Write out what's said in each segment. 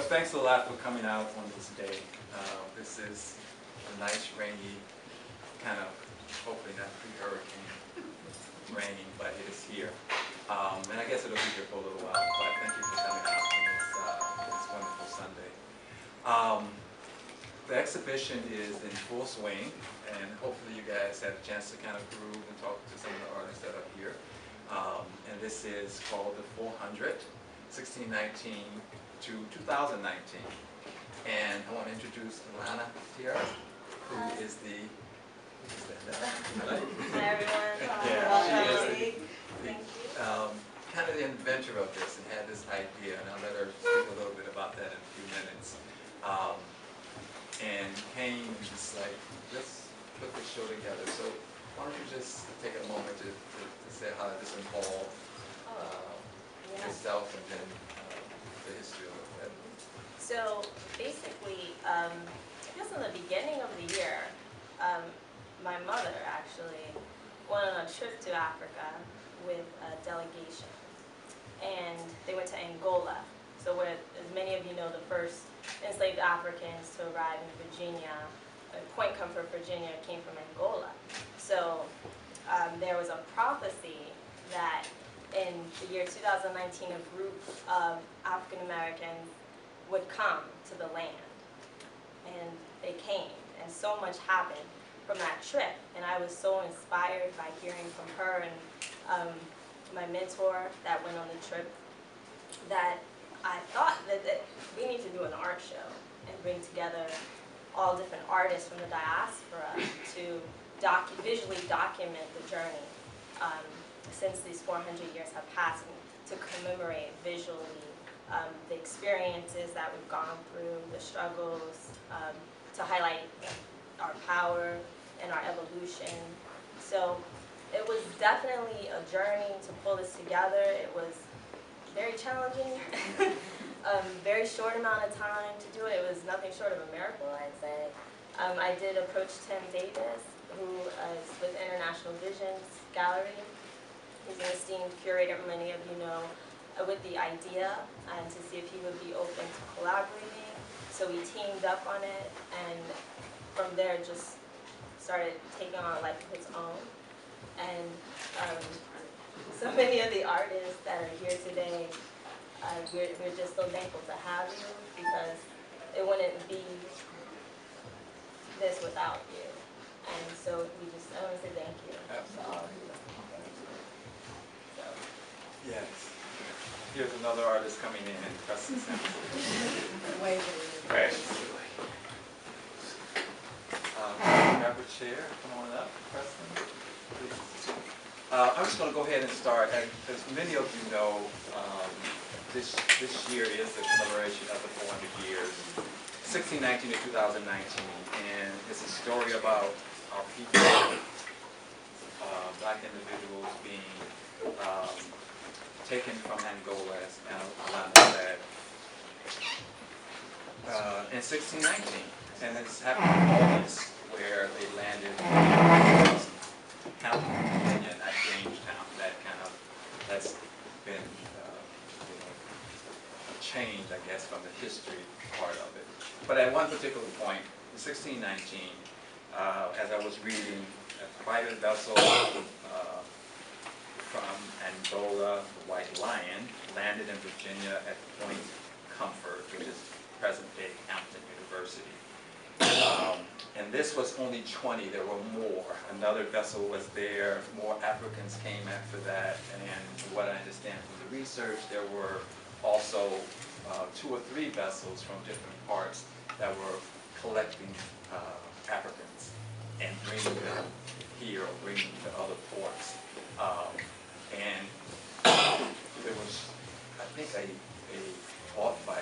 thanks a lot for coming out on this day. This is a nice, rainy, kind of, hopefully not pre-hurricane rain, but it is here. And I guess it'll be here for a little while, but thank you for coming out on this wonderful Sunday. The exhibition is in full swing, and hopefully you guys had a chance to kind of peruse and talk to some of the artists that are here. And this is called the 400, 1619 to 2019. And I want to introduce Alana Theard, who is the, Hi everyone. yeah, she is the kind of the inventor of this and had this idea, and I'll let her speak a little bit about that in a few minutes. And came just like, let's put this show together. So why don't you just take a moment to say how this involved yourself and then the history of it. So basically, I guess in the beginning of the year, my mother actually went on a trip to Africa with a delegation, and they went to Angola. So where, as many of you know, the first enslaved Africans to arrive in Virginia, Point Comfort, Virginia, came from Angola. So there was a prophecy that in the year 2019, a group of African Americans would come to the land. And they came, and so much happened from that trip. And I was so inspired by hearing from her and my mentor that went on the trip that I thought that we need to do an art show and bring together all different artists from the diaspora to visually document the journey since these 400 years have passed, and to commemorate visually the experiences that we've gone through, the struggles, to highlight our power and our evolution. So it was definitely a journey to pull this together. It was very challenging, very short amount of time to do it. It was nothing short of a miracle, I'd say. I did approach Tim Davis, who is with International Visions Gallery. He's an esteemed curator, many of you know, with the idea, and to see if he would be open to collaborating. So we teamed up on it, and from there just started taking on a life of its own. And so many of the artists that are here today, we're just so thankful to have you, because it wouldn't be this without you. And so I want to say thank you. Absolutely. Yes. Here's another artist coming in, Preston Simpson. Right. Grab a chair. Come on up, Preston. Please. I'm just going to go ahead and start. As many of you know, this year is the commemoration of the 400 years, 1619 to 2019, and it's a story about our people, black individuals being taken from Angola, as Alana said, in 1619, and it's happened in August, where they landed in County, Virginia, not Jamestown. That's been changed, I guess, from the history part of it. But at one particular point, in 1619, as I was reading, a private vessel from Angola, the White Lion, landed in Virginia at Point Comfort, which is present-day Hampton University. And this was only 20, there were more. Another vessel was there, more Africans came after that, and what I understand from the research, there were also 2 or 3 vessels from different parts that were collecting Africans and bringing them here or bringing them to other ports. And there was, I think, a fought by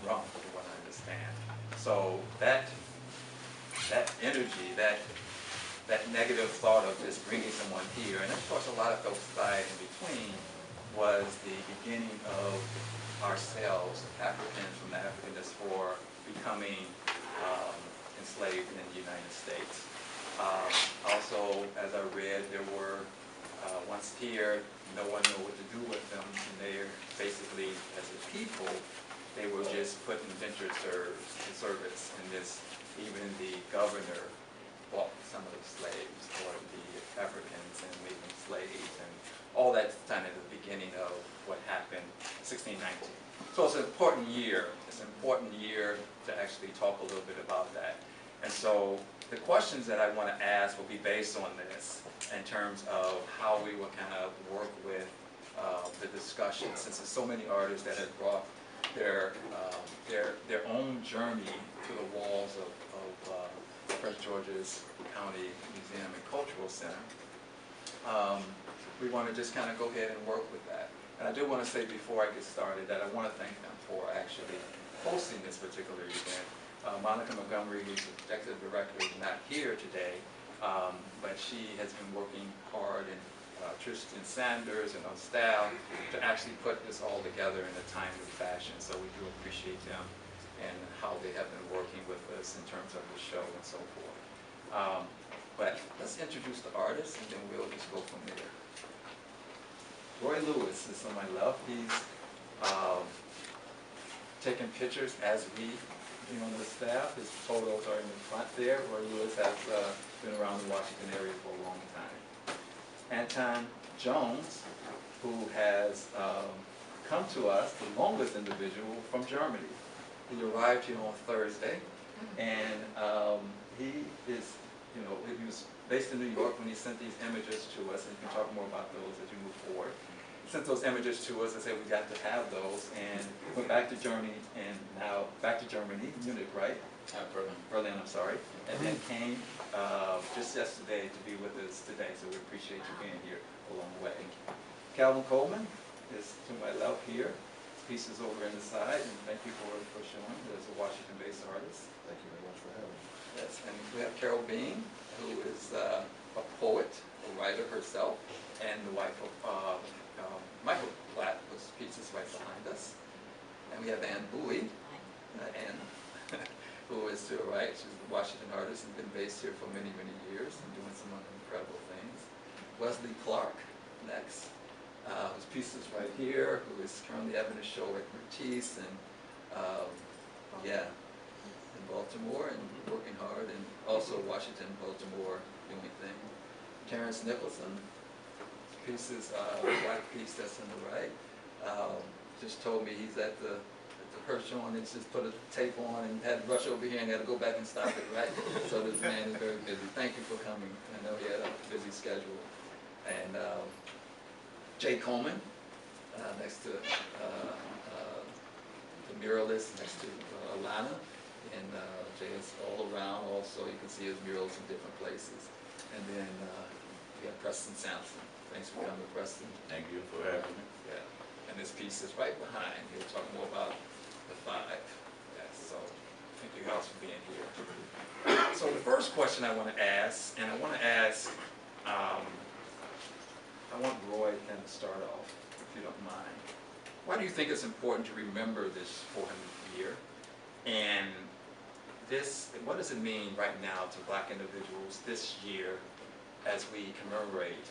rum, from what I understand. So that energy, that negative thought of just bringing someone here, and of course a lot of folks died in between, was the beginning of ourselves, Africans from the African diaspora, becoming enslaved in the United States. Also, as I read, there were, once here, no one knew what to do with them, and they're basically, as a people, they were just put indentured service, and this, even the governor bought some of the slaves, or the Africans, and made them slaves, and all that's kind of the beginning of what happened 1619. So it's an important year. It's an important year to actually talk a little bit about that. And so the questions that I want to ask will be based on this in terms of how we will kind of work with the discussion, since there's so many artists that have brought their own journey to the walls of Prince George's County Museum and Cultural Center. We want to just kind of go ahead and work with that. And I do want to say before I get started that I want to thank them for actually hosting this particular event. Monica Montgomery, who's the executive director, is not here today, but she has been working hard, and Tristan Sanders and on staff to actually put this all together in a timely fashion. So we do appreciate them and how they have been working with us in terms of the show and so forth. But let's introduce the artist, and then we'll just go from there. Roy Lewis is on my left. He's taking pictures as we, on the staff. His photos are in the front there. Roy Lewis has been around the Washington area for a long time. Anton Jones, who has come to us, the longest individual from Germany. He arrived here on Thursday, and he is, he was based in New York when he sent these images to us, and you can talk more about those as you move forward. He sent those images to us and said we got to have those, and went back to Germany, and now back to Germany, Munich, right? Berlin. Berlin, I'm sorry. And then came just yesterday to be with us today, so we appreciate you being here along the way. Calvin Coleman is to my left here. His piece is over in the side, and thank you for showing. There's a Washington-based artist. Thank you very much for having me. Yes, and we have Carol Bean, who is a poet, a writer herself, and the wife of Michael Platt, whose piece is right behind us. And we have Ann Bowie, Ann, who is to the right. She's a Washington artist and been based here for many, many years and doing some incredible things. Wesley Clark, next, whose piece is right here, who is currently having a show at Matisse, and in Baltimore, and working hard, and also Washington, Baltimore, doing things. Terrence Nicholson, piece is a white piece that's on the right. Just told me he's at the Hirsch on, and just put a tape on and had to rush over here and had to go back and stop it, right? So this man is very busy. Thank you for coming. I know he had a busy schedule. And Jay Coleman, next to the muralist, next to Alana. And Jay is all around also. You can see his murals in different places. And then we have Preston Sampson. Thanks for coming, Preston. Thank you for having me. Yeah. And this piece is right behind. He'll talk more about the five. Yes, so thank you guys for being here. So the first question I want to ask, and I want to ask, I want Roy then to start off, if you don't mind. Why do you think it's important to remember this 400th year? And this, what does it mean right now to Black individuals this year as we commemorate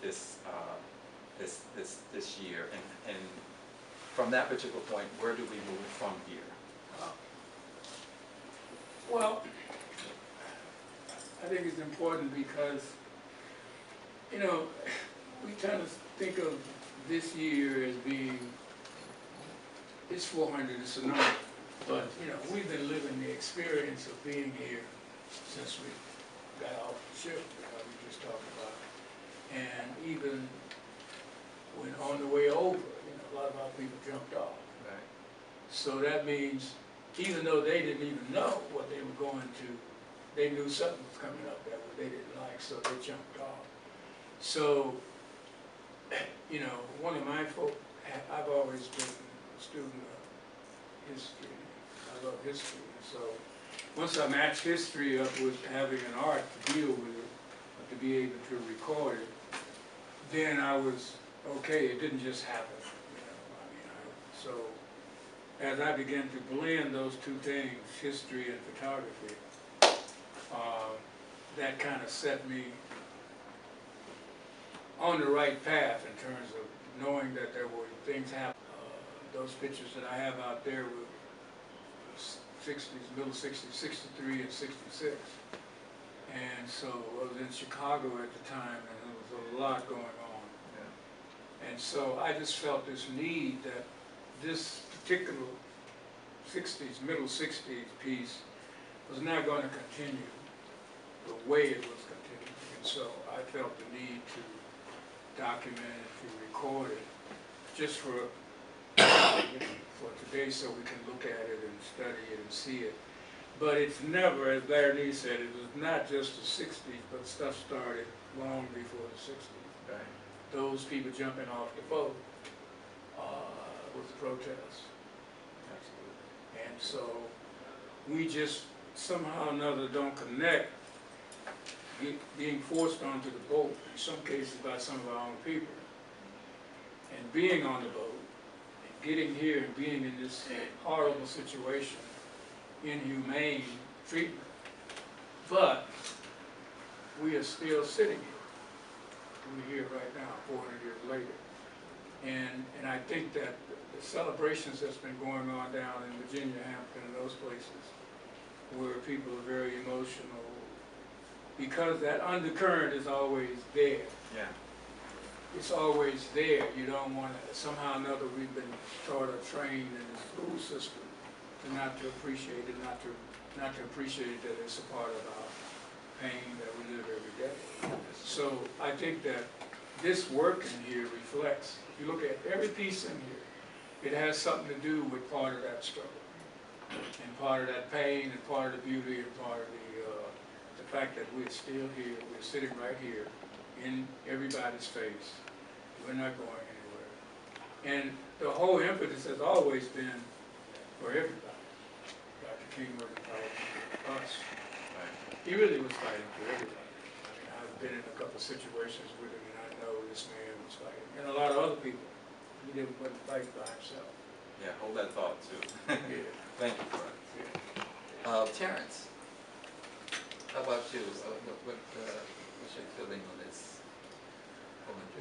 this this year? And from that particular point, where do we move from here? Well, I think it's important because, we kind of think of this year as being, it's 400, it's a number, but, we've been living the experience of being here since we got off the ship, like we just talked about. And even when on the way over, a lot of our people jumped off. Right. So that means, even though they didn't even know what they were going to, they knew something was coming up that they didn't like, so they jumped off. So, one of my folk, I've always been a student of history. I love history. So once I matched history up with having an art to deal with it, to be able to record it, then I was okay. It didn't just happen. So as I began to blend those two things, history and photography, that kind of set me on the right path in terms of knowing that there were things happening. those pictures that I have out there were 60s, middle 60s, 63 and 66. And so I was in Chicago at the time, and there was a lot going on. Yeah. And so I just felt this need that this particular 60s, middle 60s piece was not going to continue the way it was continuing. And so I felt the need to document it, to record it, just for today, so we can look at it and study it and see it. But it's never, as Larry Lee said, it was not just the 60s, but stuff started long before the 60s. Right. Those people jumping off the boat was the protest. Absolutely. And so we just somehow or another don't connect being forced onto the boat, in some cases by some of our own people, and being on the boat, and getting here and being in this horrible situation, inhumane treatment. But we are still sitting here. We're here right now, 400 years later. And I think that the celebrations that's been going on down in Virginia, Hampton, and those places, where people are very emotional, because that undercurrent is always there. Yeah. It's always there. You don't want to, somehow or another we've been taught or trained in the school system to not to appreciate it, not to appreciate that it's a part of our pain that we live every day. So I think that this work in here reflects, if you look at every piece in here, it has something to do with part of that struggle, and part of that pain, and part of the beauty, and part of the fact that we're still here, we're sitting right here in everybody's face. We're not going anywhere. And the whole impetus has always been for everybody. Dr. King wasn't fighting for us. He really was fighting for everybody. I mean, I've been in a couple of situations with him, and I know this man was fighting. And a lot of other people. He didn't fight by himself. Yeah, hold that thought too. Yeah. Thank you, Brian. Yeah. Terrence, how about you? What's your feeling on this?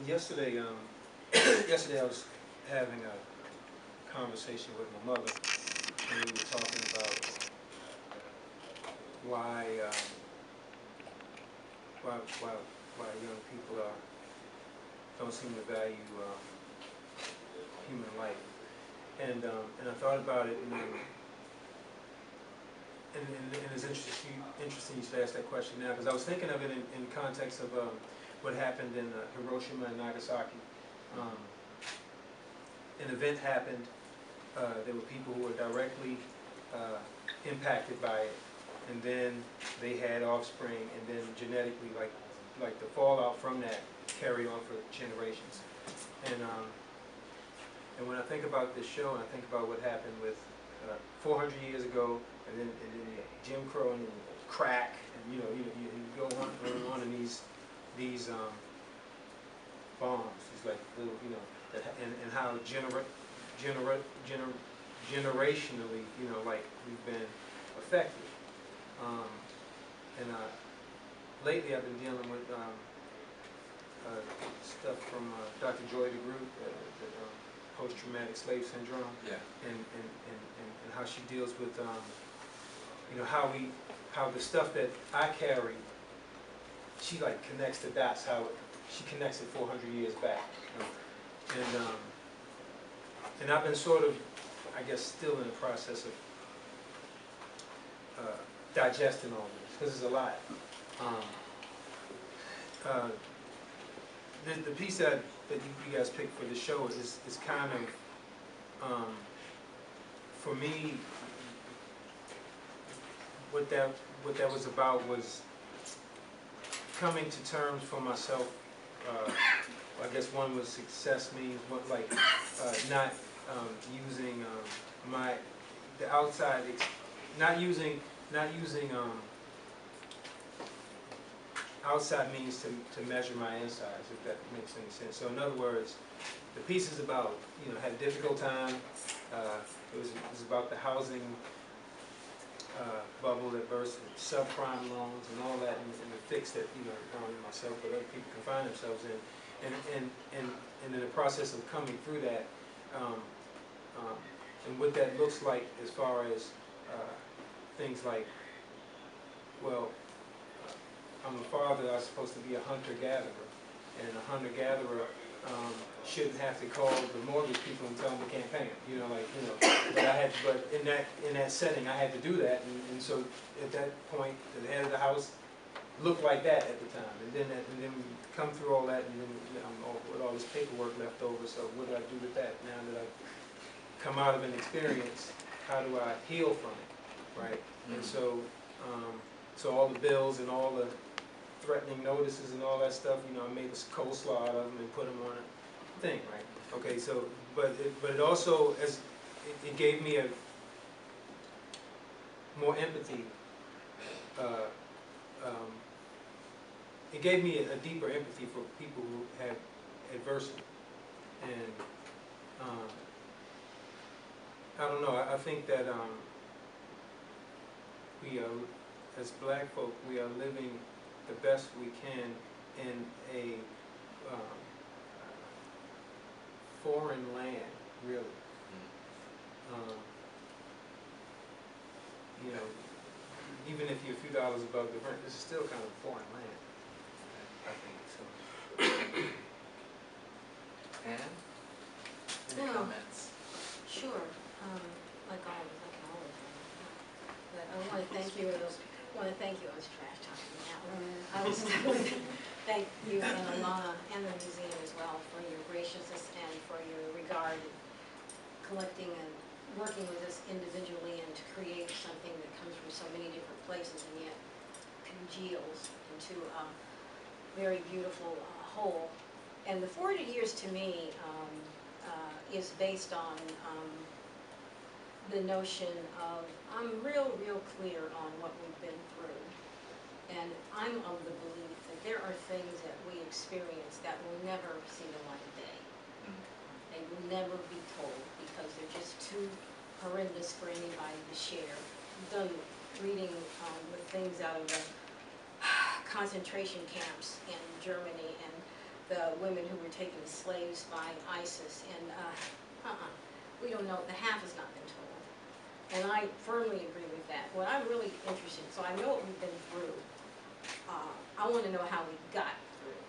Yesterday, yesterday I was having a conversation with my mother, and we were talking about why young people don't seem to value human life, and I thought about it, and it's interesting you should ask that question now, because I was thinking of it in context of what happened in Hiroshima and Nagasaki. An event happened. There were people who were directly impacted by it, and then they had offspring, and then genetically, like the fallout from that carried on for generations. And when I think about this show, and I think about what happened with 400 years ago, and then Jim Crow and crack, and you go on and these bombs, it's like little, and how generationally, like we've been affected. Lately I've been dealing with stuff from Dr. Joy DeGroot, post-traumatic slave syndrome, yeah, and how she deals with how the stuff that I carry, she like connects the dots, how she connects it 400 years back, and I've been sort of, I guess, still in the process of digesting all this, because it's a lot. The piece that you guys picked for the show is kind of, for me, what that was about was coming to terms for myself. I guess one was success means not using the outside, not using outside means to measure my insides, if that makes any sense. So in other words, the piece is about, had a difficult time. It was about the housing bubble that burst, subprime loans and all that, and the fix that, not only myself but other people can find themselves in. And in the process of coming through that, and what that looks like as far as things like, well, I'm a father, I'm supposed to be a hunter-gatherer, and a hunter-gatherer shouldn't have to call the mortgage people and tell them they can't pay them, you know, like, you know. But in that setting, I had to do that, and so at that point, the head of the house looked like that at the time, and then we come through all that, and then with all this paperwork left over. So what do I do with that now that I've come out of an experience? How do I heal from it, right? And so, so all the bills and all the threatening notices and all that stuff, you know, I made a coleslaw out of them and put them on a thing, right? Okay, so, but it also, it gave me a more empathy. It gave me a deeper empathy for people who have adversity, and I don't know. I think that we are, as Black folk, we are living the best we can in a foreign land, really. You know, even if you're a few dollars above the rent, this is still kind of a foreign land, I think. So. Anne, any comments? Sure, like always, but I want to thank you. I was trash talking that one. I was thank you and Alana and the museum as well for your graciousness and for your regard in collecting and working with us individually and to create something that comes from so many different places and yet congeals into a very beautiful whole. And the 40 years to me is based on the notion of I'm real clear on what we've been through. And I'm of the belief that there are things that we experience that will never see the light of day. They will never be told because they're just too horrendous for anybody to share. I've done reading with things out of the concentration camps in Germany and the women who were taken as slaves by ISIS, and we don't know, the half has not been told. And I firmly agree with that. What I'm really interested in, so I know what we've been through, I want to know how we got through.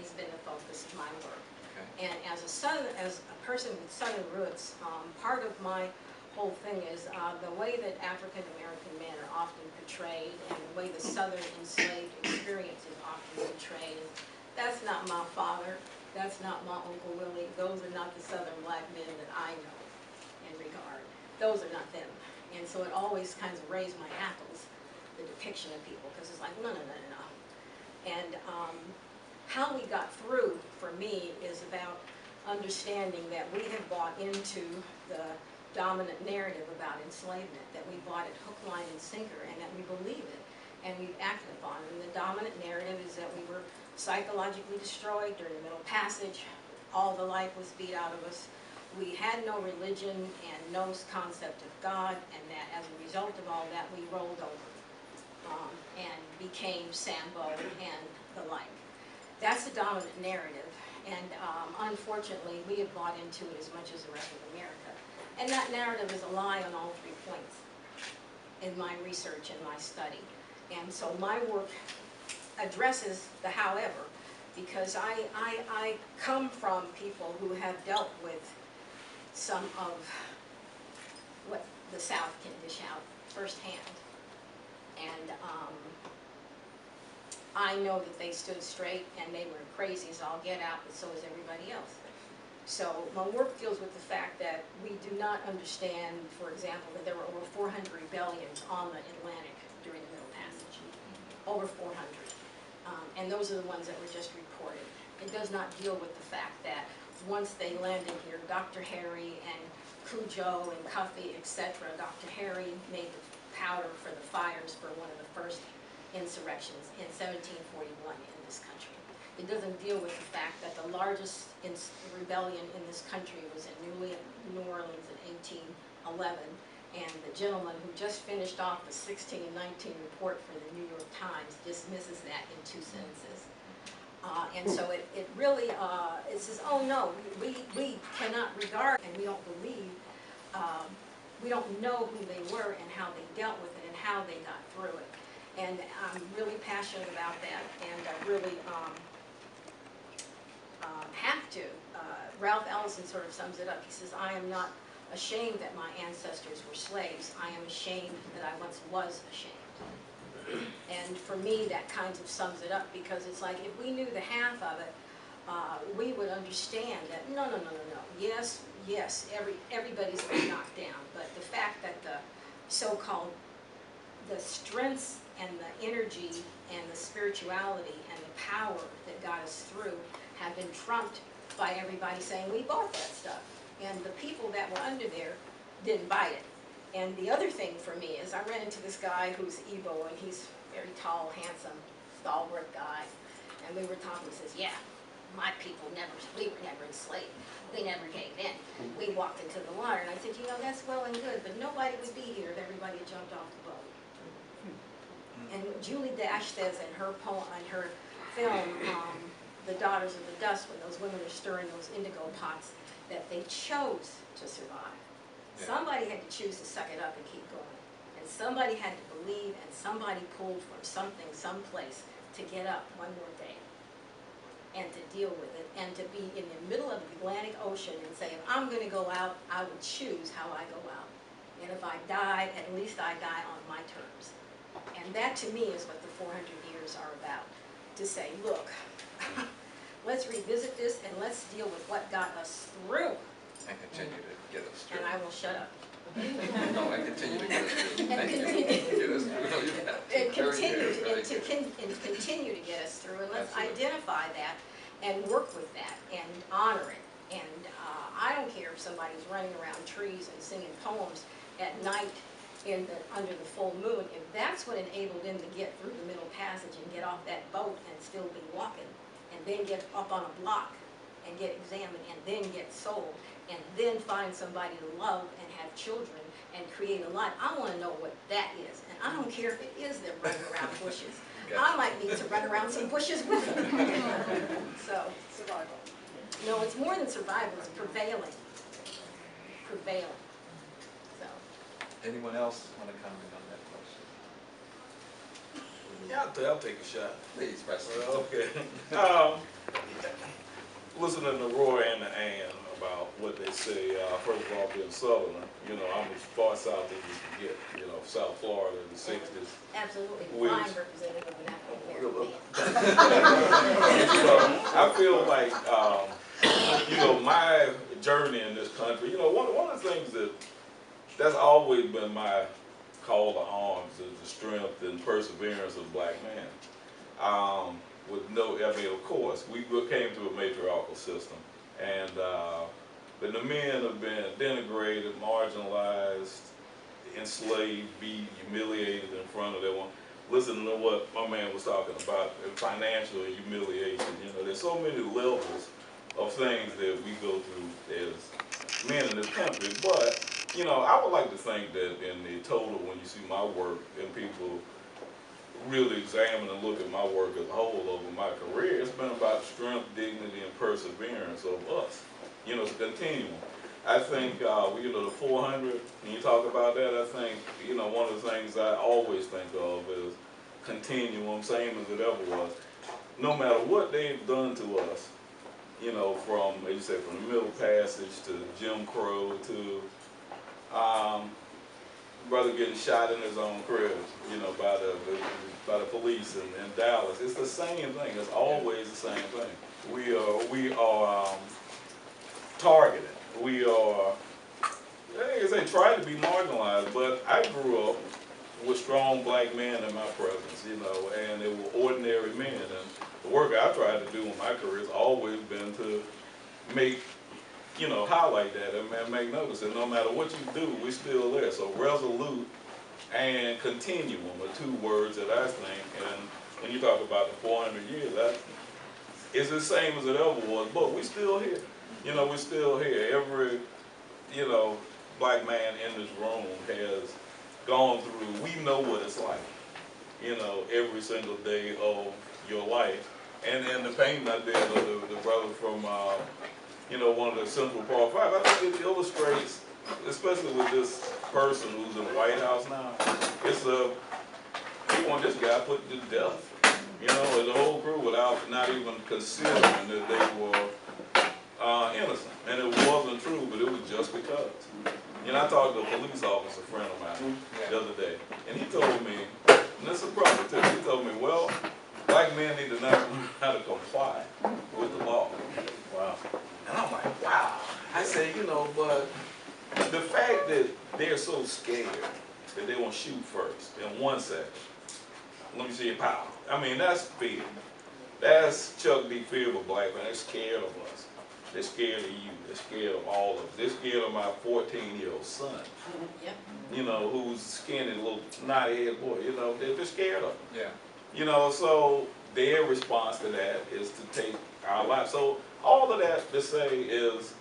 It's been the focus of my work. Okay. And as a person with Southern roots, part of my whole thing is the way that African American men are often portrayed and the way the Southern enslaved experience is often portrayed. That's not my father, that's not my Uncle Willie, those are not the Southern Black men that I know and regard. Those are not them. And so it always kind of raised my hackles, the depiction of people, because it's like, no. And how we got through, for me, is about understanding that we have bought into the dominant narrative about enslavement, that we bought it hook, line, and sinker, and that we believe it, and we've acted upon it. And the dominant narrative is that we were psychologically destroyed during the Middle Passage, all the life was beat out of us, we had no religion and no concept of God, and that as a result of all that we rolled over and became Sambo and the like. That's the dominant narrative, and unfortunately we have bought into it as much as the rest of America. And that narrative is a lie on all 3 points in my research and my study. And so my work addresses the however, because I come from people who have dealt with some of what the South can dish out firsthand. And I know that they stood straight and they were crazy as all get out, but so is everybody else. So my work deals with the fact that we do not understand, for example, that there were over 400 rebellions on the Atlantic during the Middle Passage. Over 400. And those are the ones that were just reported. It does not deal with the fact that once they landed here, Dr. Harry and Cujo and Cuffy, etc., Dr. Harry made the powder for the fires for one of the first insurrections in 1741 in this country. It doesn't deal with the fact that the largest rebellion in this country was in New Orleans in 1811, and the gentleman who just finished off the 1619 report for the New York Times dismisses that in 2 sentences. And so it really, it says, oh no, we cannot regard and we don't believe we don't know who they were and how they dealt with it and how they got through it. And I'm really passionate about that, and I really have to. Ralph Ellison sort of sums it up. He says, I am not ashamed that my ancestors were slaves. I am ashamed that I once was ashamed. And for me, that kind of sums it up, because it's like if we knew the half of it, we would understand that no. Yes, everybody's been knocked down, but the fact that the so-called the strengths and the energy and the spirituality and the power that got us through have been trumped by everybody saying we bought that stuff. And the people that were under there didn't buy it. And the other thing for me is I ran into this guy who's Igbo, and he's very tall, handsome, stalwart guy. And we were talking, he says, yeah, my people we were never enslaved. We never gave in. We walked into the water. And I said, you know, that's well and good, but nobody would be here if everybody had jumped off the boat. And Julie Dash says in her poem, in her film, The Daughters of the Dust, when those women are stirring those indigo pots, that they chose to survive. Yeah. Somebody had to choose to suck it up and keep going. And somebody had to believe, and somebody pulled from something, someplace, to get up one more day and to deal with it, and to be in the middle of the Atlantic Ocean and say, if I'm going to go out, I would choose how I go out. And if I die, at least I die on my terms. And that, to me, is what the 400 years are about. To say, look, let's revisit this and let's deal with what got us through. And continue to get us through. And I will shut up. No, and continue to get us through. And continue. And continue to get us through. And let's Absolutely. identify that and work with that and honor it. And I don't care if somebody's running around trees and singing poems at night under the full moon. If that's what enabled them to get through the Middle Passage and get off that boat and still be walking, and then get up on a block and get examined and then get sold, and then find somebody to love and have children and create a life. I want to know what that is. And I don't care if it is them running around bushes. Gotcha. I might need to run around some bushes with them. So, Survival. no, it's more than survival, it's prevailing. Prevailing. So. Anyone else want to comment on that question? Yeah, I'll take a shot. Please, Preston. Okay. Listening to Roy and to Ann about what they say, first of all, being Southerner, you know, I'm as far south as you can get, you know, South Florida in the 60s. Absolutely, Which- fine representative of an African-American man. So I feel like, you know, my journey in this country, you know, one of the things that's always been my call to arms is the strength and perseverance of black men. With no, I mean, of course, we came through a matriarchal system, and but the men have been denigrated, marginalized, enslaved, beat, humiliated in front of their one. Listen to what my man was talking about, financial humiliation. You know, there's so many levels of things that we go through as men in this country. But, you know, I would like to think that in the total, when you see my work and people really examine and look at my work as a whole over my career, it's been about strength, dignity, and perseverance of us. You know, it's a continuum. I think, you know, the 400, when you talk about that, I think, you know, one of the things I always think of is continuum, same as it ever was. No matter what they've done to us, you know, from, as you said, from the Middle Passage to Jim Crow to brother getting shot in his own crib, you know, by the police in Dallas. It's the same thing. It's always the same thing. We are targeted. We are, I say, tried to be marginalized, but I grew up with strong black men in my presence, you know, and they were ordinary men. And the work I tried to do in my career has always been to make, you know, highlight that and make notice that no matter what you do, we're still there. So resolute and continuum are two words that I think, and when you talk about the 400 years, it's the same as it ever was, but we're still here. You know, we're still here. Every, you know, black man in this room has gone through, we know what it's like, you know, every single day of your life. And the painting I did of the brother from, you know, one of the Central Park Five, I think it illustrates, it's especially with this person who's in the White House now, they want this guy put to death. You know, and the whole crew without not even considering that they were innocent. And it wasn't true, but it was just because. You know, I talked to a police officer friend of mine the other day, and he told me, and this is a brother too, he told me, well, black men need to know how to comply with the law. Wow. And I'm like, wow. I said, you know, but the fact that they're so scared that they want to shoot first in 1 second, let me see your power. I mean, that's fear. That's Chuck D. fear of a black man. They're scared of us. They're scared of you. They're scared of all of us. They're scared of my 14-year-old son. Yep. You know, who's skinny little knot-head boy. You know, they're scared of him. Yeah. You know, so their response to that is to take our lives. So all of that to say is,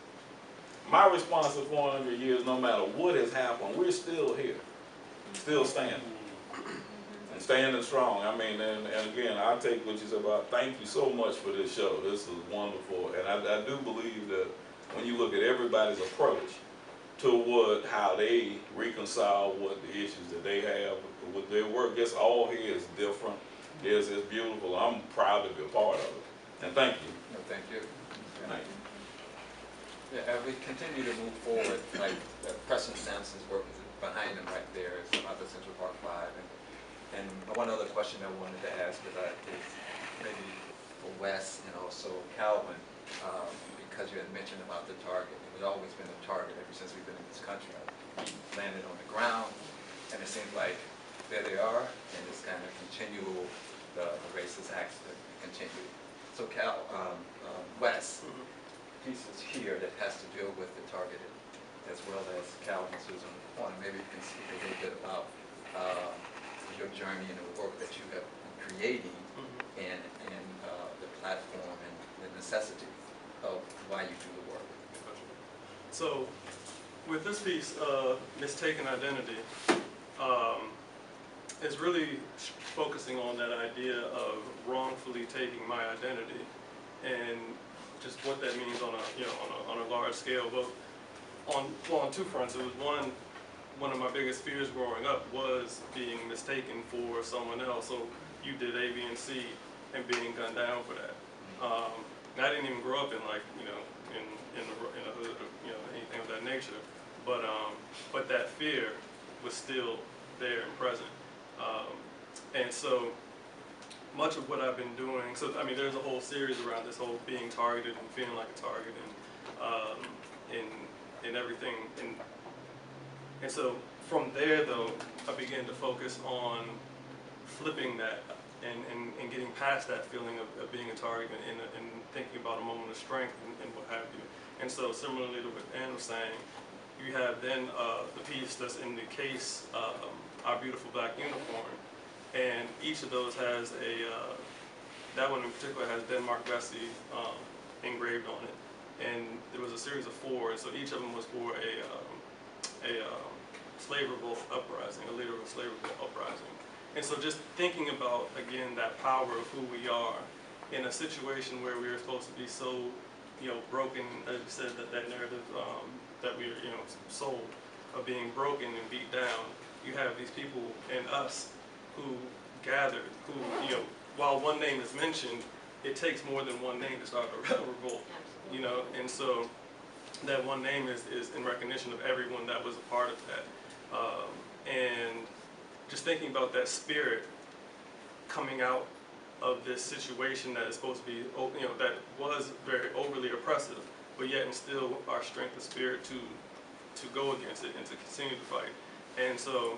my response for 400 years, no matter what has happened, we're still here, still standing. And standing strong. I mean, and again, I'll take what you said about, thank you so much for this show. This is wonderful. And I do believe that when you look at everybody's approach to how they reconcile what the issues that they have with their work, it's all here is different. It's beautiful. I'm proud to be a part of it. And thank you. No, thank you. Thank you. Yeah, and we continue to move forward, like Preston Sampson's work is behind him right there, it's about the Central Park 5. And one other question I wanted to ask is maybe for Wes and also Calvin, because you had mentioned about the target. It has always been a target ever since we've been in this country. We landed on the ground, and it seems like there they are, and it's kind of continual, the racist acts that continue. So Wes, pieces here that has to deal with the targeted, as well as Calvin's who's on the corner. Maybe you can speak a little bit about your journey and the work that you have been creating, and the platform and the necessity of why you do the work. So, with this piece, Mistaken Identity, is really focusing on that idea of wrongfully taking my identity, and just what that means on a large scale. But on two fronts. It was one of my biggest fears growing up was being mistaken for someone else. So you did A, B, and C, and being gunned down for that. I didn't even grow up in in a hood, or, anything of that nature. But that fear was still there and present. And so much of what I've been doing, so I mean, there's a whole series around this whole being targeted and feeling like a target, and everything. And so from there, though, I began to focus on flipping that and getting past that feeling of being a target and thinking about a moment of strength and what have you. And so similarly to what Ann was saying, you have then the piece that's in the case, Our Beautiful Black Unicorn. And each of those has that one in particular has Denmark Vesey engraved on it. And there was a series of 4, and so each of them was for a slave revolt uprising, a leader of a slave revolt uprising. And so just thinking about, again, that power of who we are in a situation where we are supposed to be so, broken, as you said, that narrative that we are, sold of being broken and beat down. You have these people and us who gathered, who, while one name is mentioned, it takes more than one name to start a revolt, and so that one name is in recognition of everyone that was a part of that. And just thinking about that spirit coming out of this situation that is supposed to be, that was very overly oppressive, but yet instill our strength of spirit to go against it and to continue to fight. And so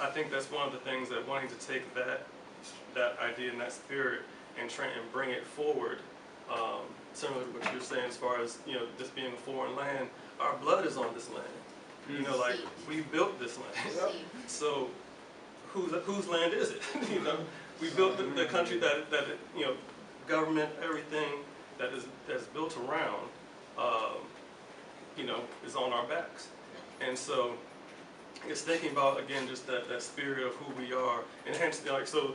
I think that's one of the things that wanting to take that idea and that spirit and bring it forward, similar to what you're saying as far as, this being a foreign land, our blood is on this land. We built this land. So whose land is it? We built the country that government, everything that's built around, is on our backs. And so it's thinking about, again, just that spirit of who we are, and hence, so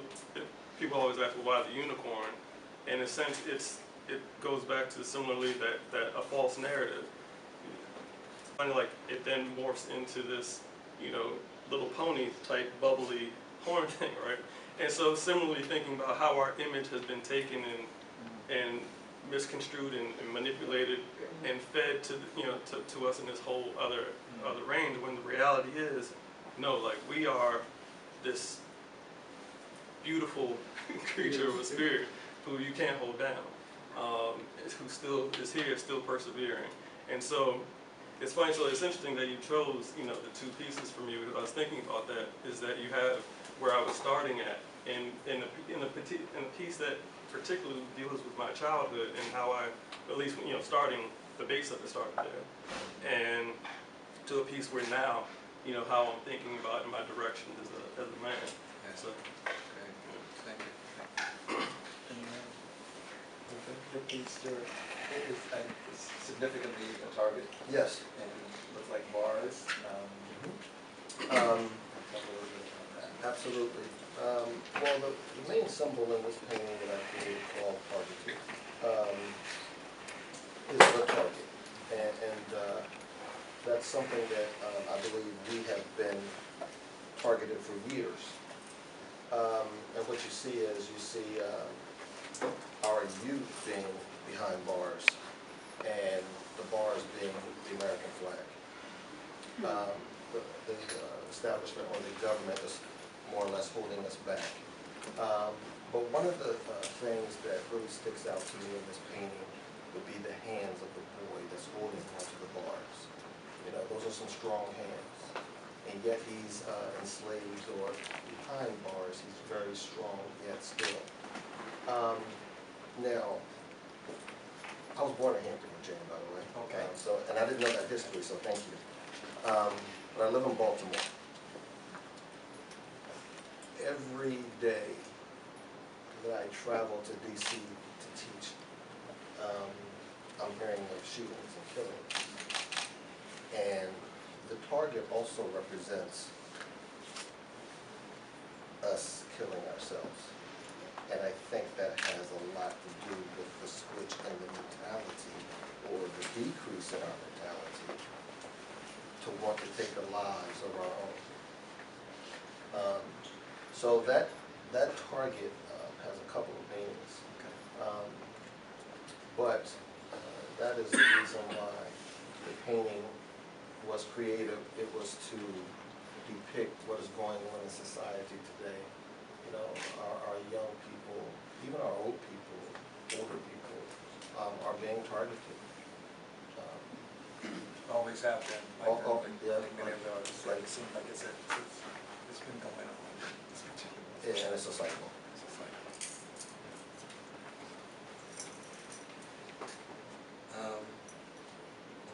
people always ask, well, why the unicorn? And in a sense, it goes back to similarly that a false narrative. Kind of like it then morphs into this, you know, Little Pony type bubbly horn thing, right? And so similarly thinking about how our image has been taken and misconstrued and manipulated and fed to, you know, to us in this whole other range, when the reality is, no, like we are this beautiful creature of a spirit who you can't hold down, who still is here, still persevering. And so it's funny, so it's interesting that you chose, you know, the two pieces for me, because I was thinking about that, is that you have where I was starting at, in a piece that particularly deals with my childhood and how I, at least, you know, starting, the base of it started there, and to a piece where now, you know, how I'm thinking about in my direction as a man. So. Thank you. The piece there is significantly a target. Yes. And looks like bars. Tell me a little bit about that. Absolutely. Well, the main symbol in this painting that I created called Target is the target. And that's something that I believe we have been targeted for years. And what you see is our youth being behind bars and the bars being the American flag. The establishment or the government is more or less holding us back. But one of the things that really sticks out to me in this painting would be the hands of the boy that's holding onto the bars. You know, those are some strong hands. And yet he's enslaved or behind bars. He's very strong yet still. Now, I was born in Hampton, Virginia, by the way. Okay. And I didn't know that history, so thank you. But I live in Baltimore. Every day that I travel to D.C. to teach, I'm hearing of shootings and killings. And the target also represents us killing ourselves. And I think that has a lot to do with the switch in the mentality or the decrease in our mentality to want to take the lives of our own. So that target has a couple of meanings. But that is the reason why the painting was creative. It was to depict what is going on in society today. You know, our young people, even our old people, older people, are being targeted. Always have been. Yeah, Like many of the artists. Like it seems like it's been going on. Yeah, and it's a cycle. It's a cycle.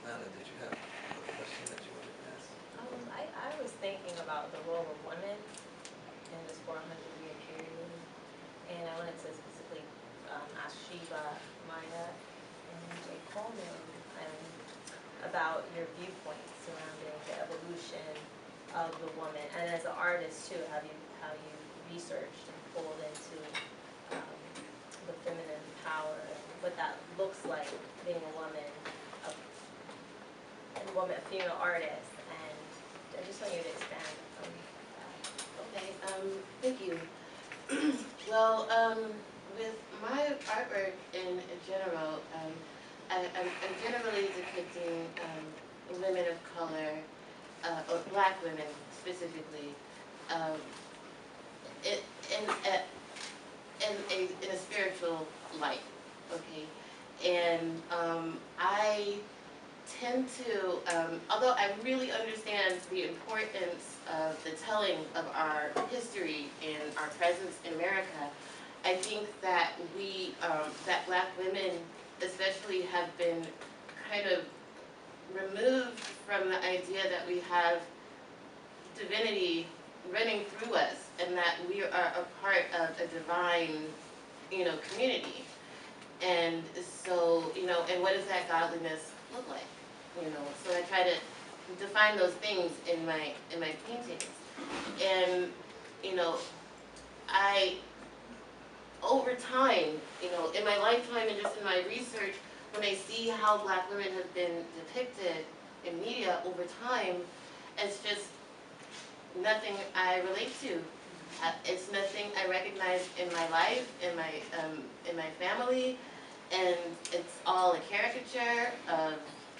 Alana, did you have a question that you wanted to ask? I was thinking about the role of women in this 400-year period, and I wanted to specifically ask Sheba, Maya, and Jay Coleman about your viewpoints surrounding the evolution of the woman, and as an artist too, how you researched and pulled into the feminine power and what that looks like being a woman, a female artist, and I just want you to expand on that. Okay, thank you. Well, with my artwork in general, I'm generally depicting women of color, or Black women specifically, in a spiritual light, okay? And I tend to, although I really understand the importance of the telling of our history and our presence in America, I think that that Black women especially have been kind of removed from the idea that we have divinity running through us and that we are a part of a divine, community. And so, and what does that godliness look like? So I try to define those things in my paintings. And, I, over time, in my lifetime and just in my research, when I see how Black women have been depicted in media that over time, it's just nothing I relate to. It's nothing I recognize in my life, in my family, and it's all a caricature of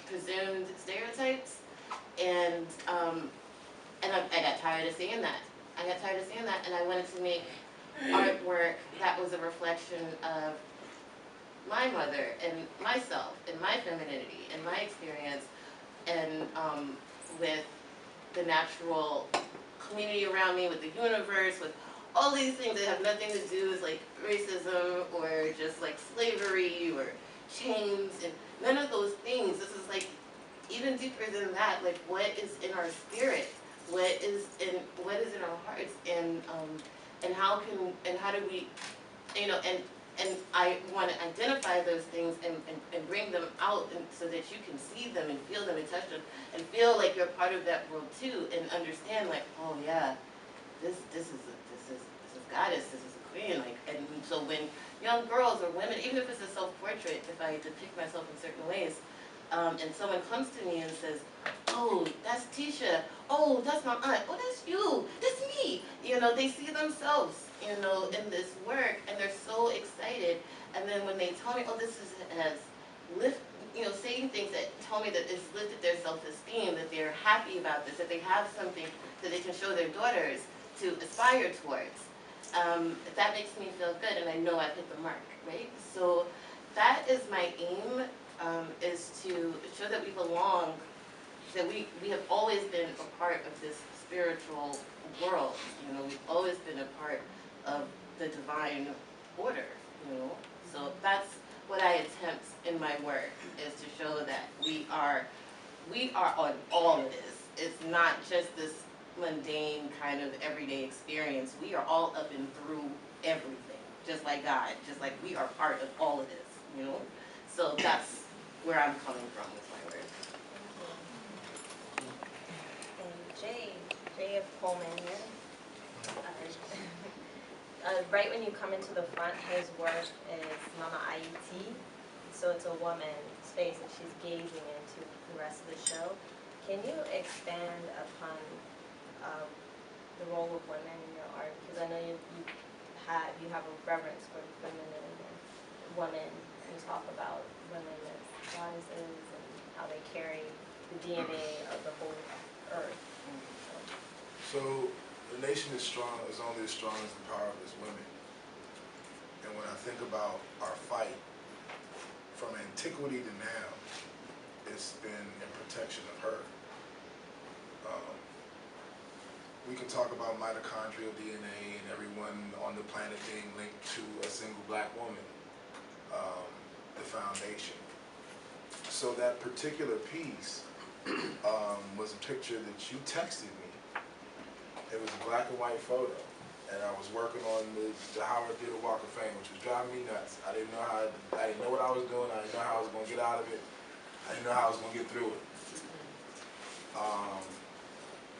presumed stereotypes. And I got tired of seeing that. And I wanted to make artwork that was a reflection of my mother and myself and my femininity and my experience, and with the natural community around me, with the universe, with all these things that have nothing to do with like racism or just like slavery or chains, and none of those things. This is like even deeper than that. Like, what is in our spirit? What is in our hearts? And how do we, you know, and I want to identify those things and bring them out, and so that you can see them and feel them and touch them and feel like you're part of that world too, and understand like, oh yeah, this is goddess, this is a queen. Like, and so when young girls or women, even if it's a self-portrait, if I depict myself in certain ways, and someone comes to me and says, oh, that's Tisha, oh, that's my aunt, oh, that's you, that's me. You know, they see themselves, you know, in this work, and they're so excited. And then when they tell me, oh, this has you know, saying things that tell me that it's lifted their self-esteem, that they're happy about this, that they have something that they can show their daughters to aspire towards. That makes me feel good, and I know I've hit the mark, right? So that is my aim, is to show that we belong, that we have always been a part of this spiritual world. You know, we've always been a part of the divine order, you know? So that's what I attempt in my work, is to show that we are on all of this. It's not just this mundane kind of everyday experience. We are all up and through everything, just like God, just like we are part of all of this, you know? So that's where I'm coming from with my work. And Jay of Coleman here. Right when you come into the front, his work is Mama Ayiti. So it's a woman's face that she's gazing into the rest of the show. Can you expand upon the role of women in your art? Because I know you have a reverence for feminine and women, and talk about women as goddesses and how they carry the DNA of the whole earth. So the nation is only as strong as the power of its women. And when I think about our fight, from antiquity to now, it's been in protection of her. We can talk about mitochondrial DNA and everyone on the planet being linked to a single black woman, the foundation. So that particular piece was a picture that you texted me. It was a black and white photo, and I was working on the Howard Theater Walk of Fame, which was driving me nuts. I didn't know what I was doing. I didn't know how I was going to get out of it. I didn't know how I was going to get through it.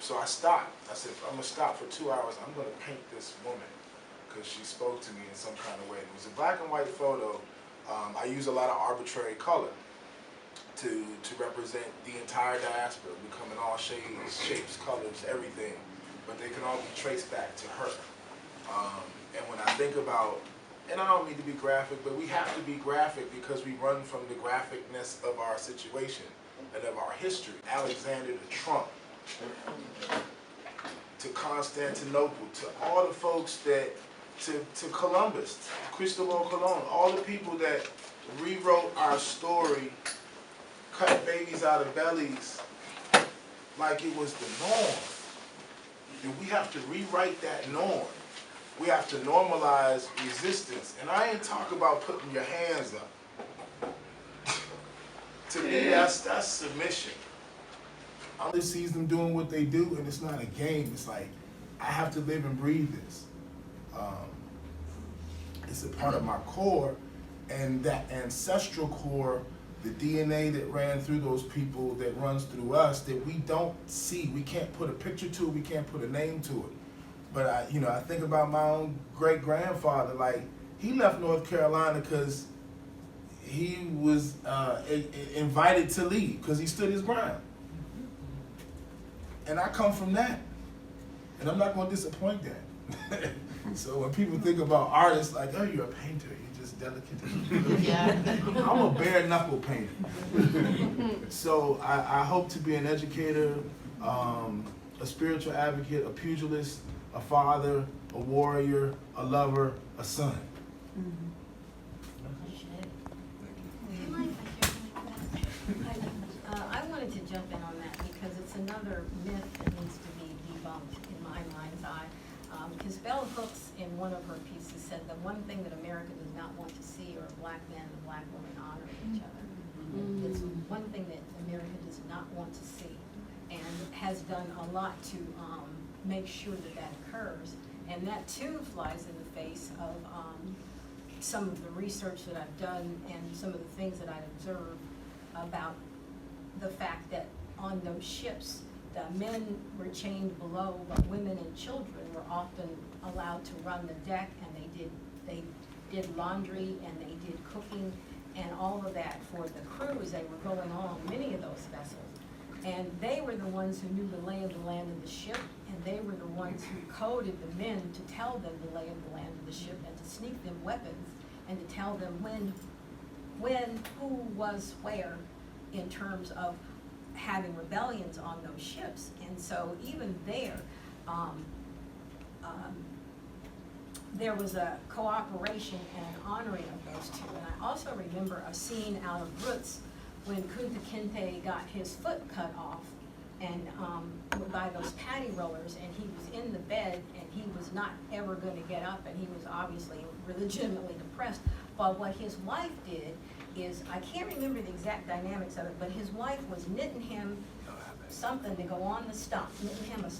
So I stopped. I said, I'm going to stop for 2 hours. I'm going to paint this woman because she spoke to me in some kind of way. It was a black and white photo. I use a lot of arbitrary color to represent the entire diaspora. We come in all shapes, colors, everything. But they can all be traced back to her. And when I think about, and I don't mean to be graphic, but we have to be graphic because we run from the graphicness of our situation and of our history. Alexander to Trump, to Constantinople, to all the folks that, to Columbus, Cristobal Colon, all the people that rewrote our story, cut babies out of bellies like it was the norm. And we have to rewrite that norm. We have to normalize resistance. And I ain't talking about putting your hands up. To me, that's submission. I only sees them doing what they do, and it's not a game. It's like, I have to live and breathe this. It's a part of my core, and that ancestral core, the DNA that ran through those people, that runs through us, that we don't see. We can't put a picture to it. We can't put a name to it. But I think about my own great-grandfather. Like, he left North Carolina because he was invited to leave because he stood his ground. And I come from that. And I'm not gonna disappoint that. So when people think about artists, like, oh, you're a painter, you're just delicate. Yeah. I'm a bare knuckle painter. So I hope to be an educator, a spiritual advocate, a pugilist, a father, a warrior, a lover, a son. I wanted to jump in on that because it's another myth that needs to be debunked in my mind's eye. Because Bell Hooks, in one of her pieces, said the one thing that America does not want to see are black men and black women honoring each other. It's one thing that America does not want to see, and has done a lot to make sure that that occurs. And that too flies in the face of some of the research that I've done and some of the things that I've observed about the fact that on those ships, the men were chained below, but women and children were often allowed to run the deck, and they did laundry and they did cooking and all of that for the crew as they were going on many of those vessels. And they were the ones who knew the lay of the land of the ship, and they were the ones who coded the men to tell them the lay of the land of the ship and to sneak them weapons and to tell them when, who was where in terms of having rebellions on those ships. And so even there, there was a cooperation and an honoring of those two. And I also remember a scene out of Roots when Kunta Kinte got his foot cut off and by those patty rollers, and he was in the bed and he was not ever going to get up, and he was obviously legitimately depressed. But what his wife did is, I can't remember the exact dynamics of it, but his wife was knitting him something to go on the stump, knitting him a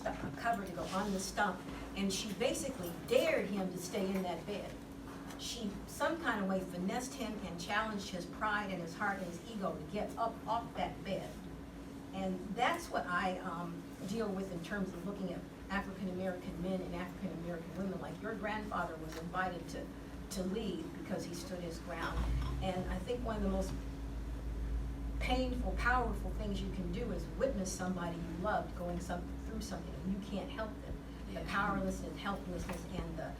cover to go on the stump, and she basically dared him to stay in that bed. She some kind of way finessed him and challenged his pride and his heart and his ego to get up off that bed. And that's what I deal with in terms of looking at African American men and African American women. Like, your grandfather was invited to lead because he stood his ground. And I think one of the most painful, powerful things you can do is witness somebody you loved going through something and you can't help them. The powerlessness, helplessness, and the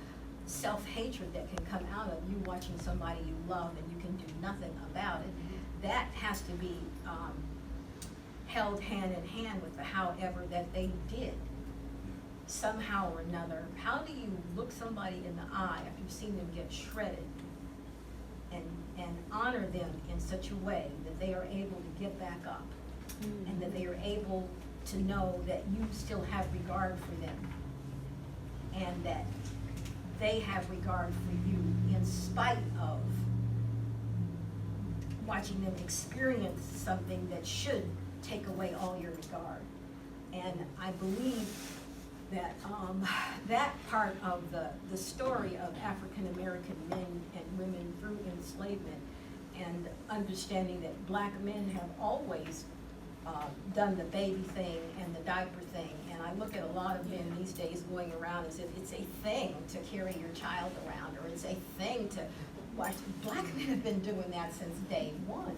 self-hatred that can come out of you watching somebody you love and you can do nothing about it, that has to be held hand in hand with the however that they did. Somehow or another, how do you look somebody in the eye after you've seen them get shredded and honor them in such a way that they are able to get back up and that they are able to know that you still have regard for them and that they have regard for you in spite of watching them experience something that should take away all your regard. And I believe that that part of the story of African American men and women through enslavement and understanding that black men have always done the baby thing and the diaper thing. And I look at a lot of men these days going around as if it's a thing to carry your child around, or it's a thing to watch. Black men have been doing that since day one.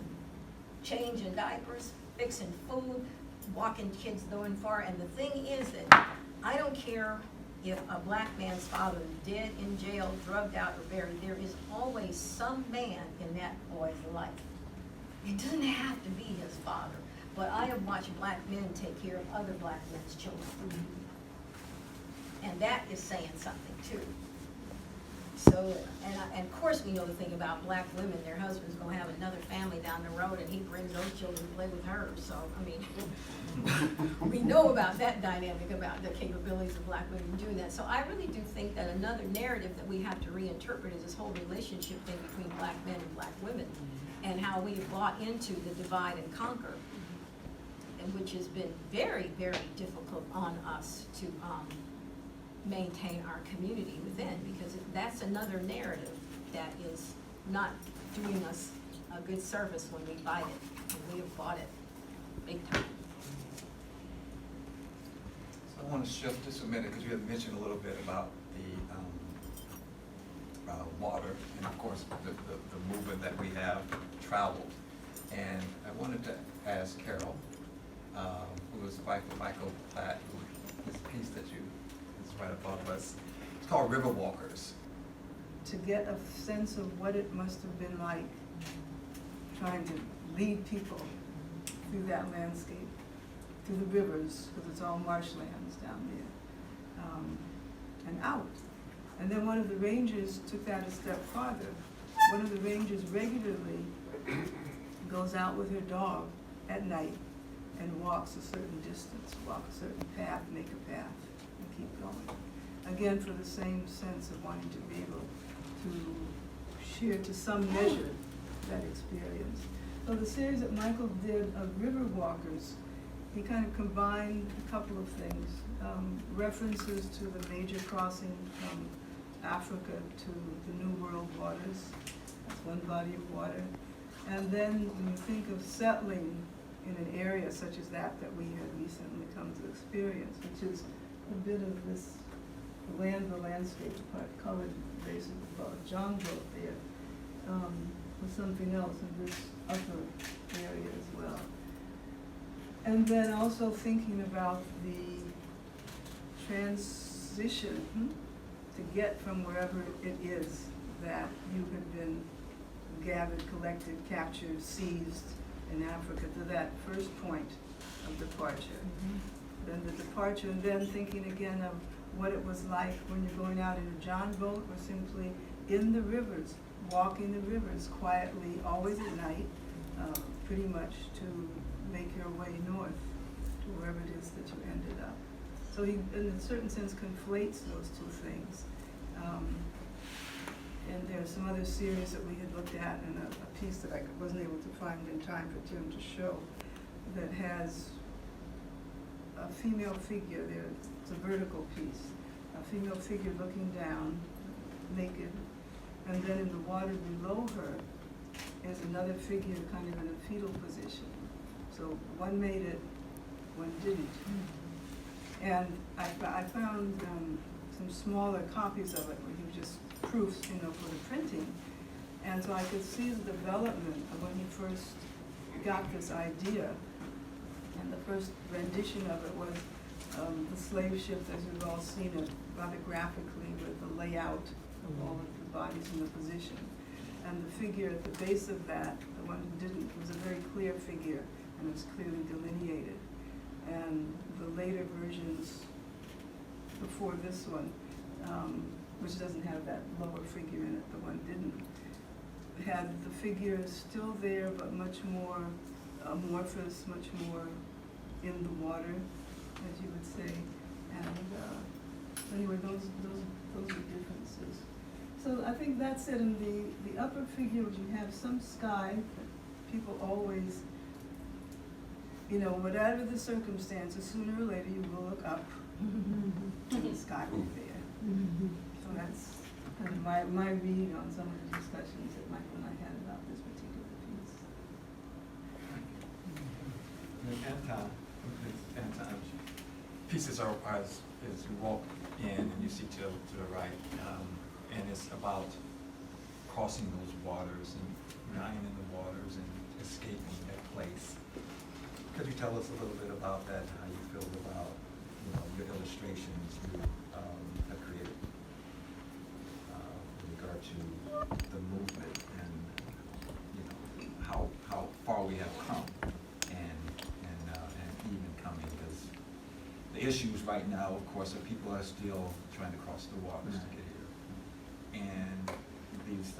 Changing diapers, fixing food, walking kids going far. And the thing is that I don't care if a black man's father is dead, in jail, drugged out, or buried, there is always some man in that boy's life. It doesn't have to be his father, but I have watched black men take care of other black men's children. And that is saying something too. So, and of course we know the thing about black women, their husband's gonna have another family down the road and he brings those children to play with her. So, I mean, we know about that dynamic, about the capabilities of black women doing that. So I really do think that another narrative that we have to reinterpret is this whole relationship thing between black men and black women and how we've bought into the divide and conquer, and which has been very, very difficult on us to maintain our community within, because that's another narrative that is not doing us a good service when we fight it, and we have fought it big time. So I want to shift just a minute, because you had mentioned a little bit about the water, and of course the movement that we have traveled. And I wanted to ask Carol, who was the wife of Michael Platt, this piece that is right above us. It's called River Walkers. To get a sense of what it must have been like trying to lead people through that landscape, through the rivers, because it's all marshlands down there, and out. And then one of the rangers took that a step farther. One of the rangers regularly goes out with her dog at night and walks a certain distance, walk a certain path, make a path, and keep going. Again, for the same sense of wanting to be able to share to some measure that experience. So the series that Michael did of River Walkers, he kind of combined a couple of things. References to the major crossing from Africa to the New World waters. That's one body of water. And then when you think of settling in an area such as that we had recently come to experience, which is a bit of this the landscape part, colored basically jungle there, with something else in this upper area as well. And then also thinking about the transition to get from wherever it is that you had been gathered, collected, captured, seized in Africa to that first point of departure. Then the departure, and then thinking again of what it was like when you're going out in a john boat or simply in the rivers, walking the rivers quietly, always at night, pretty much to make your way north to wherever it is that you ended up. So he, in a certain sense, conflates those two things. And there's some other series that we had looked at, and a piece that I wasn't able to find in time for Tim to show, that has a female figure there. It's a vertical piece. A female figure looking down, naked, and then in the water below her is another figure kind of in a fetal position. So one made it, one didn't. And I found some smaller copies of it where he just proofs, for the printing. And so I could see the development of when he first got this idea. And the first rendition of it was the slave ship, as you've all seen it, rather graphically with the layout of all of the bodies in the position. And the figure at the base of that, the one who didn't, was a very clear figure and was clearly delineated. And the later versions before this one, which doesn't have that lower figure in it, the one didn't, had the figure still there, but much more amorphous, much more in the water, as you would say. And anyway, those are differences. So I think that's it. In the upper figure, you have some sky. People always, whatever the circumstances, sooner or later you will look up and the sky will be there. So that's kind of my read on some of the discussions that Michael and I had about this particular piece. And pieces are as you walk in and you see to the right, and it's about crossing those waters and lying in the waters and escaping that place. Could you tell us a little bit about that, how you feel about your illustrations you have created with regard to the movement and how far we have come and even coming, because the issues right now, of course, are people are still trying to cross the waters to get here, and these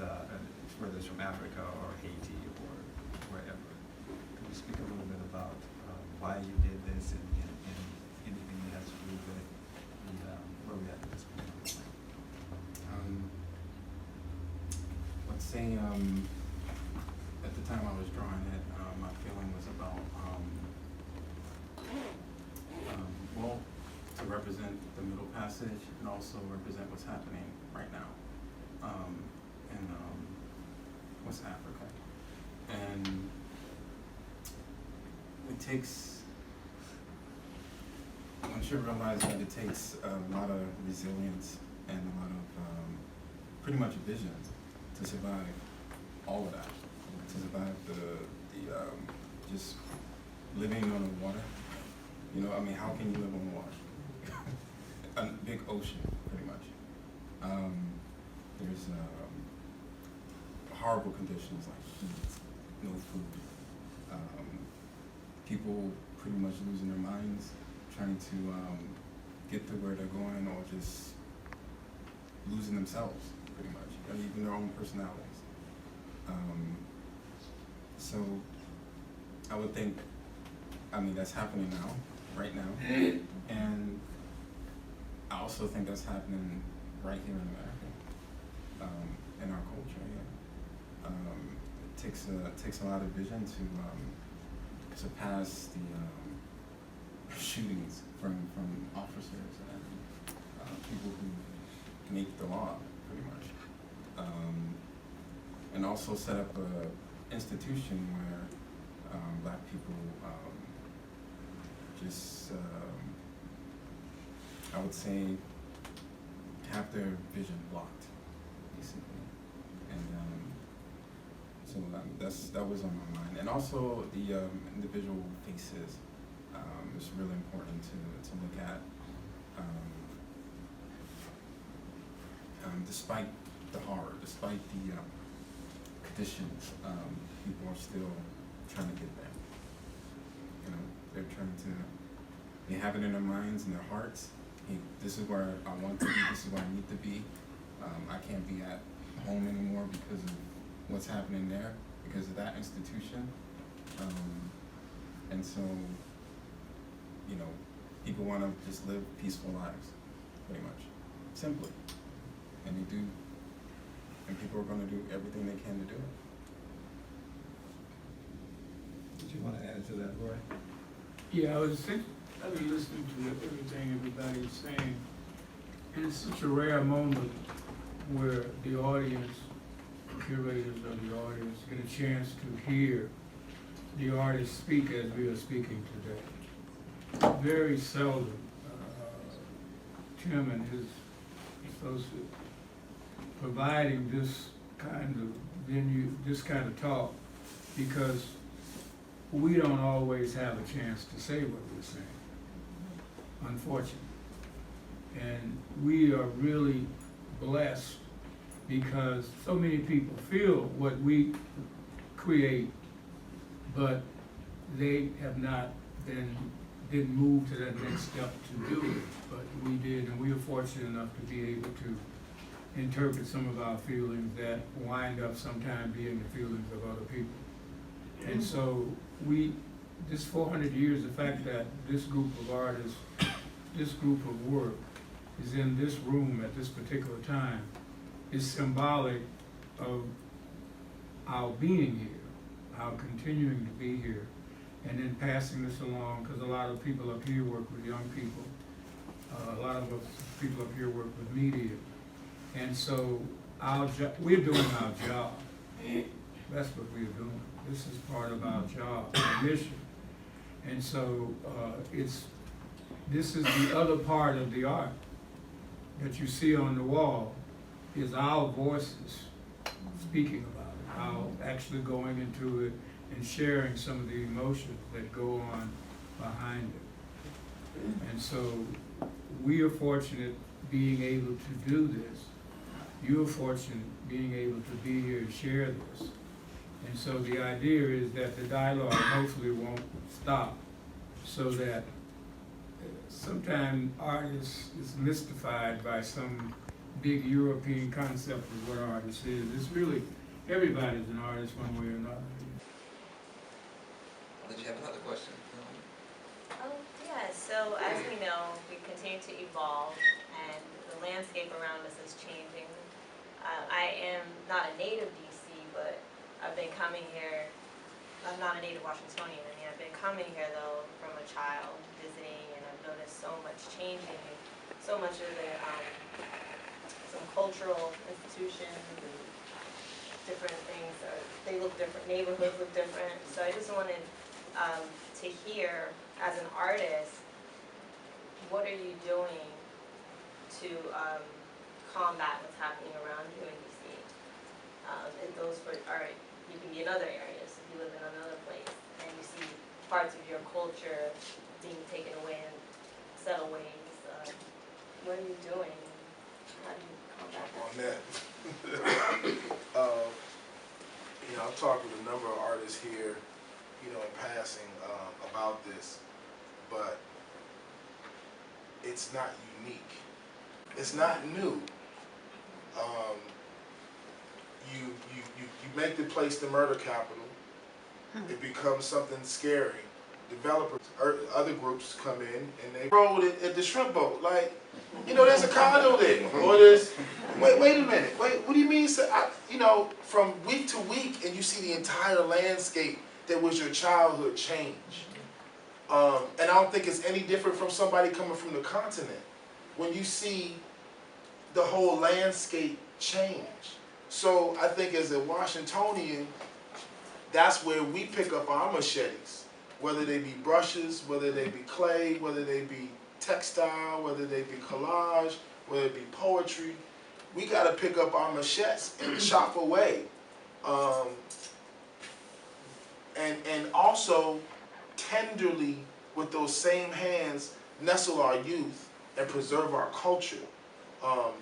whether it's from Africa or Haiti or wherever. Can you speak a little bit about why you did this and anything that has to do with where we are at this point? Let's say at the time I was drawing it, my feeling was about well, to represent the Middle Passage and also represent what's happening right now in West Africa. And it takes, once you realize that it takes a lot of resilience and a lot of pretty much a vision to survive all of that, to survive the just living on the water You know, I mean, how can you live on water? A big ocean, pretty much. There's horrible conditions like heat, no food. People pretty much losing their minds, trying to get to where they're going, or just losing themselves, pretty much, and even their own personalities. So I would think, I mean, that's happening now, right now, and I also think that's happening right here in America, in our culture here. It takes a lot of vision to surpass the shootings from officers and people who make the law, pretty much, and also set up a institution where black people just, I would say, have their vision blocked, basically, and so that was on my mind, and also the individual faces. It's really important to look at. Despite the horror, despite the conditions, people are still trying to get there. You know, they're trying to, they have it in their minds and their hearts. Hey, this is where I want to be, this is where I need to be. I can't be at home anymore because of what's happening there, because of that institution. And so, you know, people want to just live peaceful lives, pretty much, simply. And they do, and people are going to do everything they can to do it. Did you want to add to that, Roy? Yeah, I've been listening to everything everybody's saying, and it's such a rare moment where the audience, curators of the audience, get a chance to hear the artist speak as we are speaking today. Very seldom, Tim and his associate providing this kind of venue, this kind of talk, because we don't always have a chance to say what we're saying, unfortunately. And we are really blessed because so many people feel what we create, but they have not didn't move to that next step to do it, but we did, and we are fortunate enough to be able to interpret some of our feelings that wind up sometimes being the feelings of other people. And so this 400 years, the fact that this group of artists, this group of work is in this room at this particular time is symbolic of our being here, our continuing to be here, and then passing this along, because a lot of people up here work with young people. A lot of people up here work with media. And so we're doing our job. That's what we're doing. This is part of our job, our mission. And so this is the other part of the art that you see on the wall, is our voices speaking about it, our actually going into it and sharing some of the emotions that go on behind it. And so we are fortunate being able to do this. You are fortunate being able to be here and share this. And so the idea is that the dialogue hopefully won't stop, so that sometimes art is mystified by some big European concept of what artist is. It's really, everybody's an artist one way or another. Did you have another question? Yeah, so as we know, we continue to evolve and the landscape around us is changing. I am not a native DC, but I've been coming here. I'm not a native Washingtonian. I mean, I've been coming here though from a child, visiting, and I've noticed so much changing. So much of the some cultural institutions and different things they look different. Neighborhoods look different. So I just wanted to hear, as an artist, what are you doing to combat what's happening around you in DC? And those you can be in other areas if you live in another place and you see parts of your culture being taken away in subtle ways. What are you doing? How do you combat that? On that. You know, I've talked with a number of artists here, you know, in passing about this, but it's not unique. It's not new. You make the place the murder capital. It becomes something scary. Developers, or other groups come in and they roll it at the shrimp boat. Like, you know, there's a condo there, or there's. Wait a minute. Wait, what do you mean? So you know, from week to week, and you see the entire landscape that was your childhood change. And I don't think it's any different from somebody coming from the continent. When you see the whole landscape change. So I think as a Washingtonian, that's where we pick up our machetes. Whether they be brushes, whether they be clay, whether they be textile, whether they be collage, whether it be poetry. We got to pick up our machetes and chop away. And also tenderly, with those same hands, nestle our youth and preserve our culture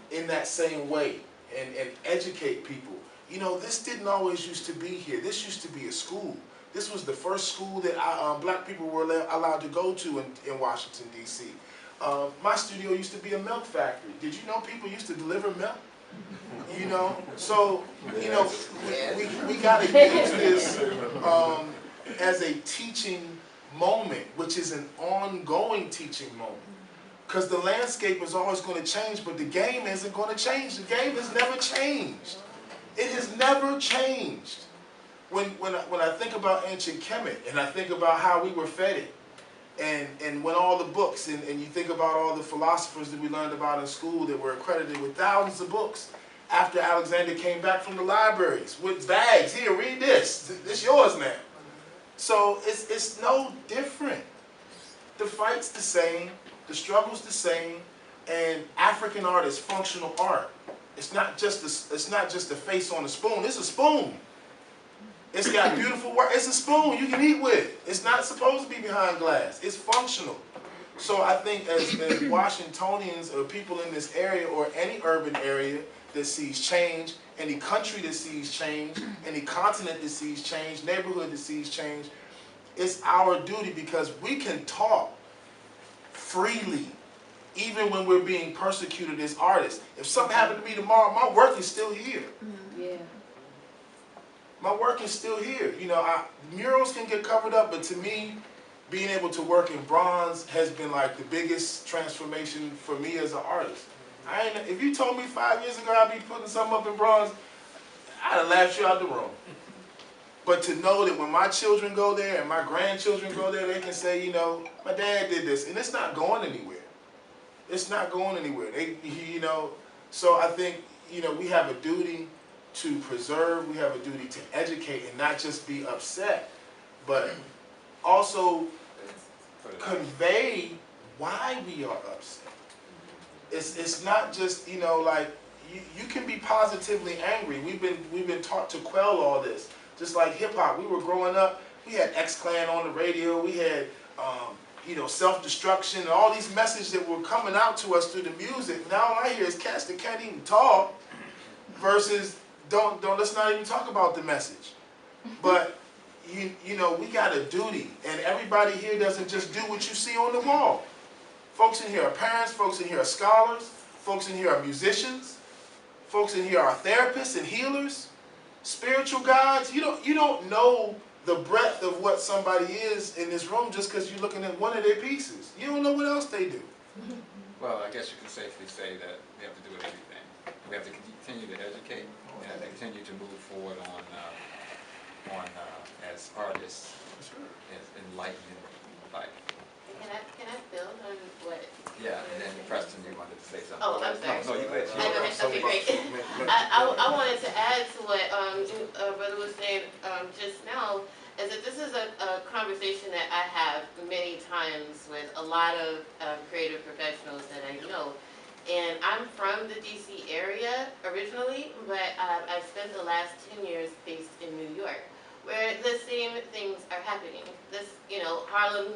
in that same way and educate people. You know, this didn't always used to be here. This used to be a school. This was the first school that black people were allowed to go to in Washington, D.C. My studio used to be a milk factory. Did you know people used to deliver milk? You know, so, you know, we got to use this as a teaching moment, which is an ongoing teaching moment. Because the landscape is always going to change, but the game isn't going to change. The game has never changed. It has never changed. When I think about ancient Kemet, and I think about how we were fed it, and when all the books, and you think about all the philosophers that we learned about in school that were accredited with thousands of books, after Alexander came back from the libraries with bags, here, read this, it's yours now. So it's no different. The fight's the same, the struggle's the same, and African art is functional art. It's not just a face on a spoon, it's a spoon. It's got beautiful work. It's a spoon you can eat with. It's not supposed to be behind glass. It's functional. So I think as Washingtonians or people in this area or any urban area that sees change, any country that sees change, any continent that sees change, neighborhood that sees change, it's our duty because we can talk freely even when we're being persecuted as artists. If something happened to me tomorrow, my work is still here. Yeah. My work is still here. You know, murals can get covered up, but to me, being able to work in bronze has been like the biggest transformation for me as an artist. If you told me 5 years ago I'd be putting something up in bronze, I'd have laughed you out the room. But to know that when my children go there and my grandchildren go there, they can say, you know, my dad did this, and it's not going anywhere. It's not going anywhere. You know, so I think, you know, we have a duty to preserve, we have a duty to educate and not just be upset, but also convey why we are upset. It's not just, you know, like, you can be positively angry. We've been taught to quell all this. Just like hip hop, we were growing up, we had X-Clan on the radio, we had, you know, self-destruction, and all these messages that were coming out to us through the music. Now all I hear is cats that can't even talk versus let's not even talk about the message. But you know, we got a duty, and everybody here doesn't just do what you see on the wall. Folks in here are parents, folks in here are scholars, folks in here are musicians, folks in here are therapists and healers, spiritual guides. You don't know the breadth of what somebody is in this room just because you're looking at one of their pieces. You don't know what else they do. Well, I guess you can safely say that we have to do everything. We have to continue to educate and continue to move forward on as artists, as enlightening life. Can I build on what? Yeah, and then Preston, you wanted to say something. Oh, I'm sorry. No, you go ahead. Okay, great. I wanted to add to what Brother was saying just now, is that this is a conversation that I have many times with a lot of creative professionals that I know. And I'm from the DC area originally, but I've spent the last 10 years based in New York, where the same things are happening. This, you know, Harlem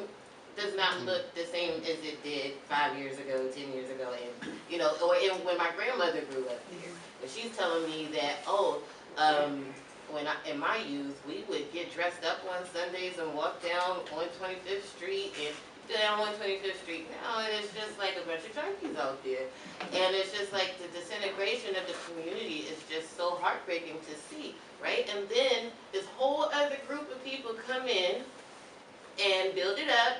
does not look the same as it did 5 years ago, 10 years ago, and, you know, or even when my grandmother grew up there. But she's telling me that, in my youth, we would get dressed up on Sundays and walk down on 25th Street and down on 25th Street. Now it's just like a bunch of junkies out there. And it's just like the disintegration of the community is just so heartbreaking to see, right? And then this whole other group of people come in and build it up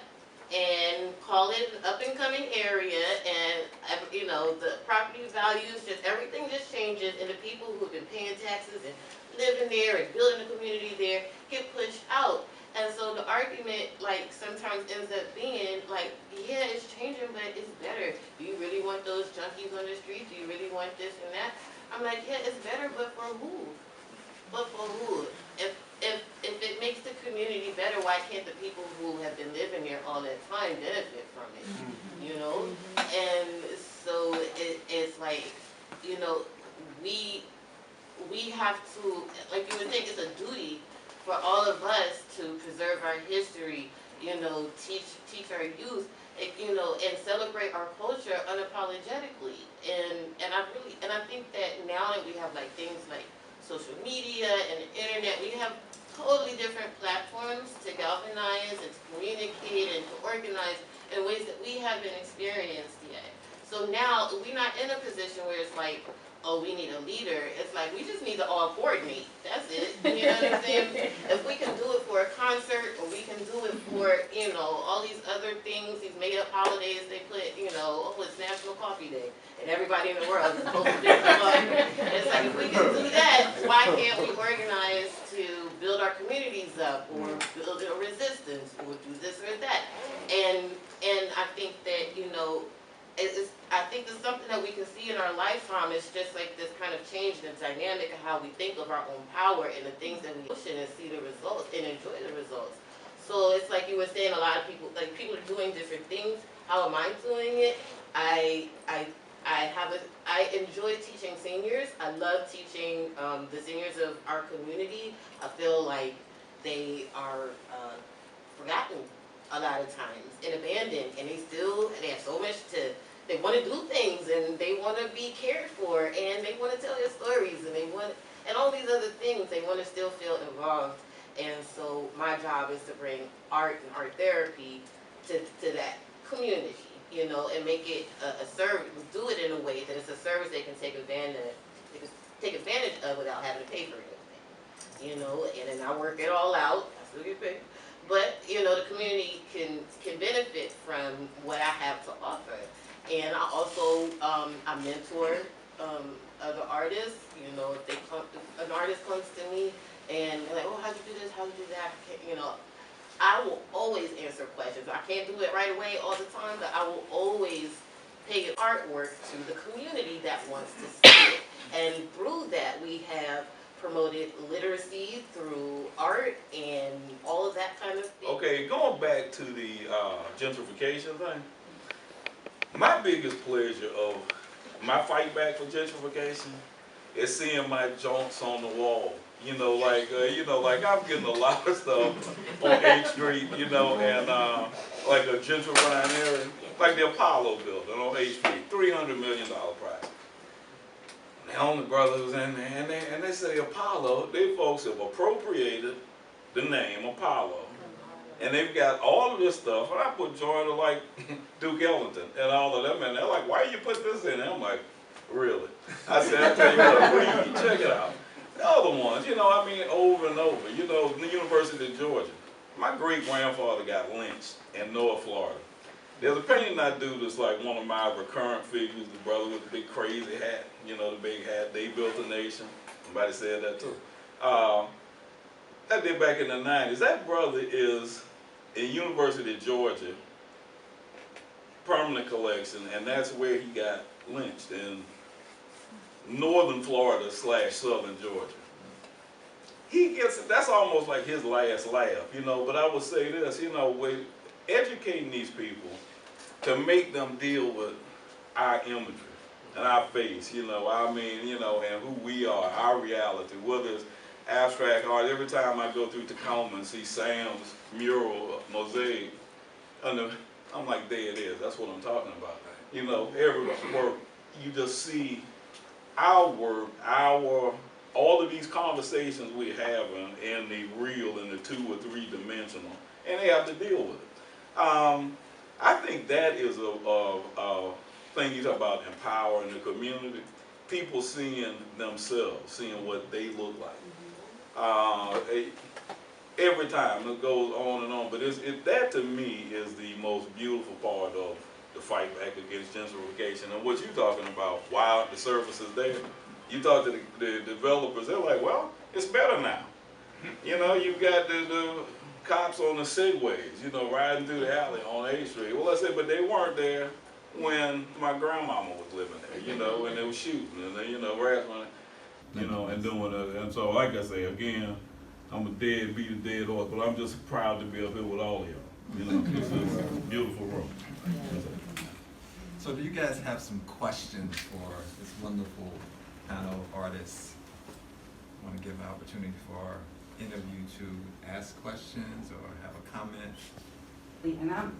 and call it an up-and-coming area, and, you know, the property values, just everything just changes, and the people who have been paying taxes and living there and building a community there get pushed out. And so the argument, like, sometimes ends up being, like, yeah, it's changing, but it's better. Do you really want those junkies on the street? Do you really want this and that? I'm like, yeah, it's better, but for who? But for who? If it makes the community better, why can't the people who have been living there all that time benefit from it? You know? And so it's like, you know, we have to, like you would think it's a duty for all of us to preserve our history, you know, teach our youth, you know, and celebrate our culture unapologetically. And I think that now that we have like things like social media and the internet, we have totally different platforms to galvanize and to communicate and to organize in ways that we haven't experienced yet. So now we're not in a position where it's like, oh, we need a leader. It's like, we just need to all coordinate. That's it. You know what I'm saying? If we can do it for a concert, or we can do it for, you know, all these other things, these made up holidays they put, you know, oh, it's National Coffee Day, and everybody in the world is supposed to drink coffee. It's like, if we can do that, why can't we organize to build our communities up, or build a resistance, or do this or that? And I think that, you know, I think it's something that we can see in our lifetime. It's just like this kind of change in the dynamic of how we think of our own power and the things that we push in and see the results and enjoy the results. So it's like you were saying, a lot of people, like, people are doing different things. How am I doing it? I enjoy teaching seniors. I love teaching the seniors of our community. I feel like they are forgotten a lot of times and abandoned, and they have so much to. They want to do things, and they want to be cared for, and they want to tell their stories, and all these other things. They want to still feel involved. And so my job is to bring art and art therapy to that community, you know, and make it a service. Do it in a way that it's a service they can take advantage of without having to pay for anything, you know. And then I work it all out. I still get paid. But, you know, the community can benefit from what I have to offer. And I also, I mentor other artists. You know, if an artist comes to me and they're like, oh, how'd you do this, how'd you do that? You know, I will always answer questions. I can't do it right away all the time, but I will always pay artwork to the community that wants to see it. And through that, we have promoted literacy through art and all of that kind of thing. Okay, going back to the gentrification thing, my biggest pleasure of my fight back for gentrification is seeing my joints on the wall. You know, like I'm getting a lot of stuff on 8th Street, you know, and like a gentrifying area, like the Apollo building on 8th Street, $300 million price. The only brothers in there, and they say Apollo, they folks have appropriated the name Apollo. And they've got all of this stuff, and I put Jordan like Duke Ellington and all of them, and they're like, why you put this in? And I'm like, really? I said, I tell you what, read, check it out. The other ones, you know, I mean, over and over, you know, the University of Georgia. My great-grandfather got lynched in North Florida. There's a painting I do that's like one of my recurrent figures, the brother with the big crazy hat, you know, the big hat, they built a nation. Somebody said that too. That did back in the 90s. That brother is in University of Georgia, permanent collection, and that's where he got lynched, in northern Florida / southern Georgia. He gets, that's almost like his last laugh, you know, but I would say this, you know, we're educating these people to make them deal with our imagery and our face, you know, I mean, you know, and who we are, our reality, whether it's abstract art. Every time I go through Tacoma and see Sam's mural, mosaic, I'm like, there it is. That's what I'm talking about. You know, every work, you just see our work, all of these conversations we're having in the real, in the 2 or 3 dimensional, and they have to deal with it. I think that is a thing you talk about, empowering the community. People seeing themselves, seeing what they look like. Every time it goes on and on, but that to me is the most beautiful part of the fight back against gentrification. And what you're talking about, while the service is there, you talk to the developers, they're like, well, it's better now. You know, you've got the cops on the Segways, you know, riding through the alley on 8th Street. Well, I said, but they weren't there when my grandmama was living there, you know, when they were shooting and they, you know, harassment, you know, and doing it. And so, like I say, again, I'm a dead horse, but I'm just proud to be up here with all of y'all. You know, this is a beautiful room. So do you guys have some questions for this wonderful panel of artists? I want to give an opportunity for our interview to ask questions or have a comment. And I'm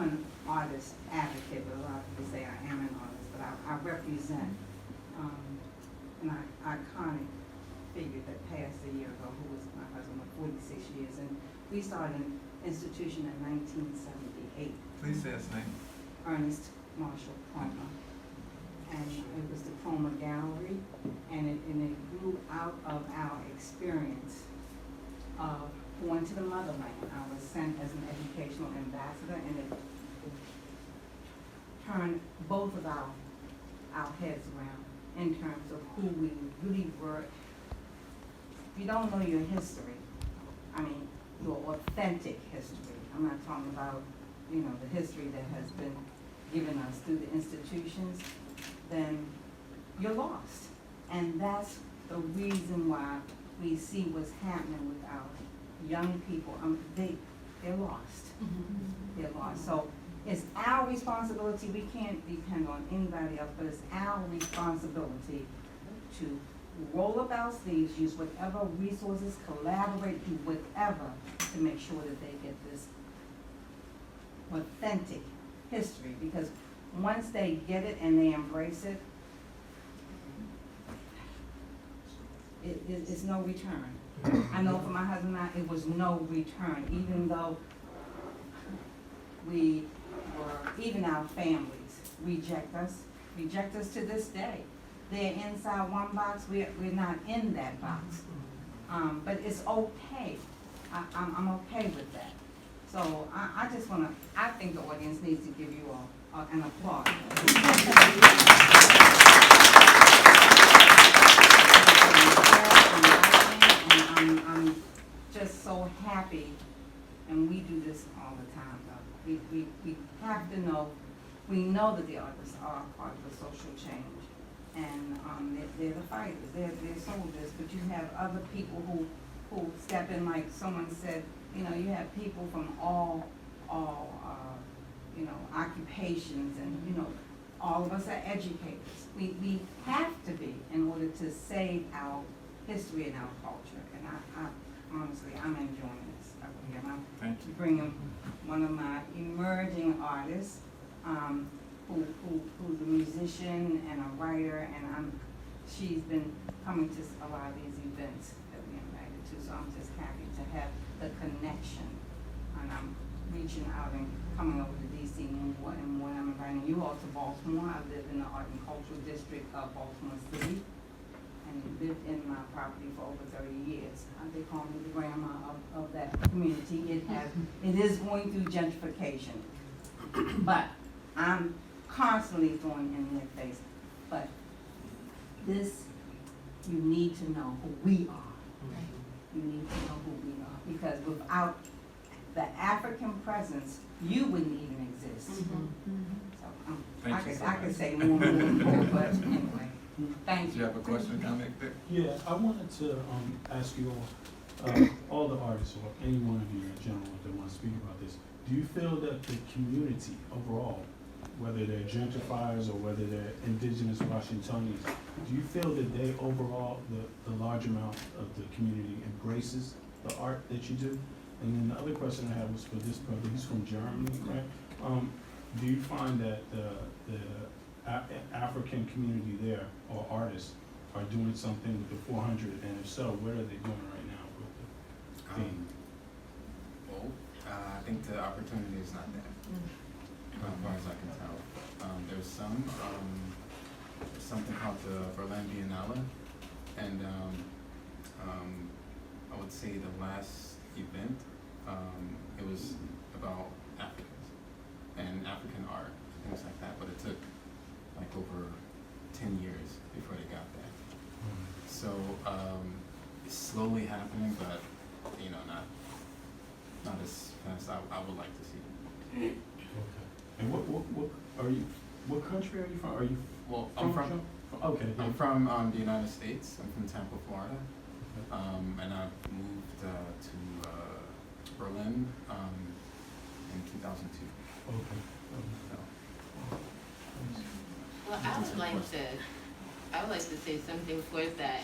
an artist advocate, but a lot of people say I am an artist, but I represent an iconic figure that passed a year ago, who was my husband for 46 years, and we started an institution in 1978. Please say his name. Ernest Marshall Proma, and it was the Proma Gallery, and it grew out of our experience of going to the motherland. I was sent as an educational ambassador, and it turned both of our heads around in terms of who we really were. If you don't know your history, I mean, your authentic history, I'm not talking about, you know, the history that has been given us through the institutions, then you're lost. And that's the reason why we see what's happening with our young people. They're lost. They're lost. So it's our responsibility. We can't depend on anybody else, but it's our responsibility to roll up our sleeves, use whatever resources, collaborate, do whatever to make sure that they get this authentic history. Because once they get it and they embrace it, it's no return. I know for my husband and I, it was no return, even though even our families reject us to this day. They're inside one box, we're not in that box. But it's okay. I'm okay with that. So I just want to, I think the audience needs to give you all an applause. And I'm just so happy, and we do this all the time though. We have to know, we know that the artists are part of the social change. And they're the fighters, they're soldiers, but you have other people who step in, like someone said, you know, you have people from all you know, occupations, and you know, all of us are educators. We have to be in order to save our history and our culture. And I honestly, I'm enjoying this over here. I'm bringing one of my emerging artists, who's a musician and a writer, and she's been coming to a lot of these events that we invited to, so I'm just happy to have the connection. And I'm reaching out and coming over to DC more and more. I'm inviting you all to Baltimore. I live in the Art and Cultural District of Baltimore City, and lived in my property for over 30 years. They call me the grandma of that community. It is going through gentrification, but I'm constantly throwing in their face. But this, you need to know who we are. You need to know who we are, because without the African presence, you wouldn't even exist. So I could say more, but anyway. Thank you. Do you have a question or comment there? Yeah, I wanted to ask you all the artists, or any one of you in general that want to speak about this, do you feel that the community overall whether they're gentrifiers or whether they're indigenous Washingtonians, do you feel that they overall, the large amount of the community embraces the art that you do? And then the other question I had was for this brother, he's from Germany, right? Do you find that the African community there, or artists, are doing something with the 400, and if so, what are they doing right now with the theme? I think the opportunity is not there, as far as I can tell. There's something called the Berlin Biennale, and I would say the last event, it was about Africans and African art, things like that, but it took like over 10 years before they got there. So it's slowly happening, but not as fast as I would like to see. Okay. And what are you? What country are you from? Are you? Well, I'm from the United States. I'm from Tampa, Florida, and I moved to Berlin in 2002. Okay. Well, I would like to say something towards that,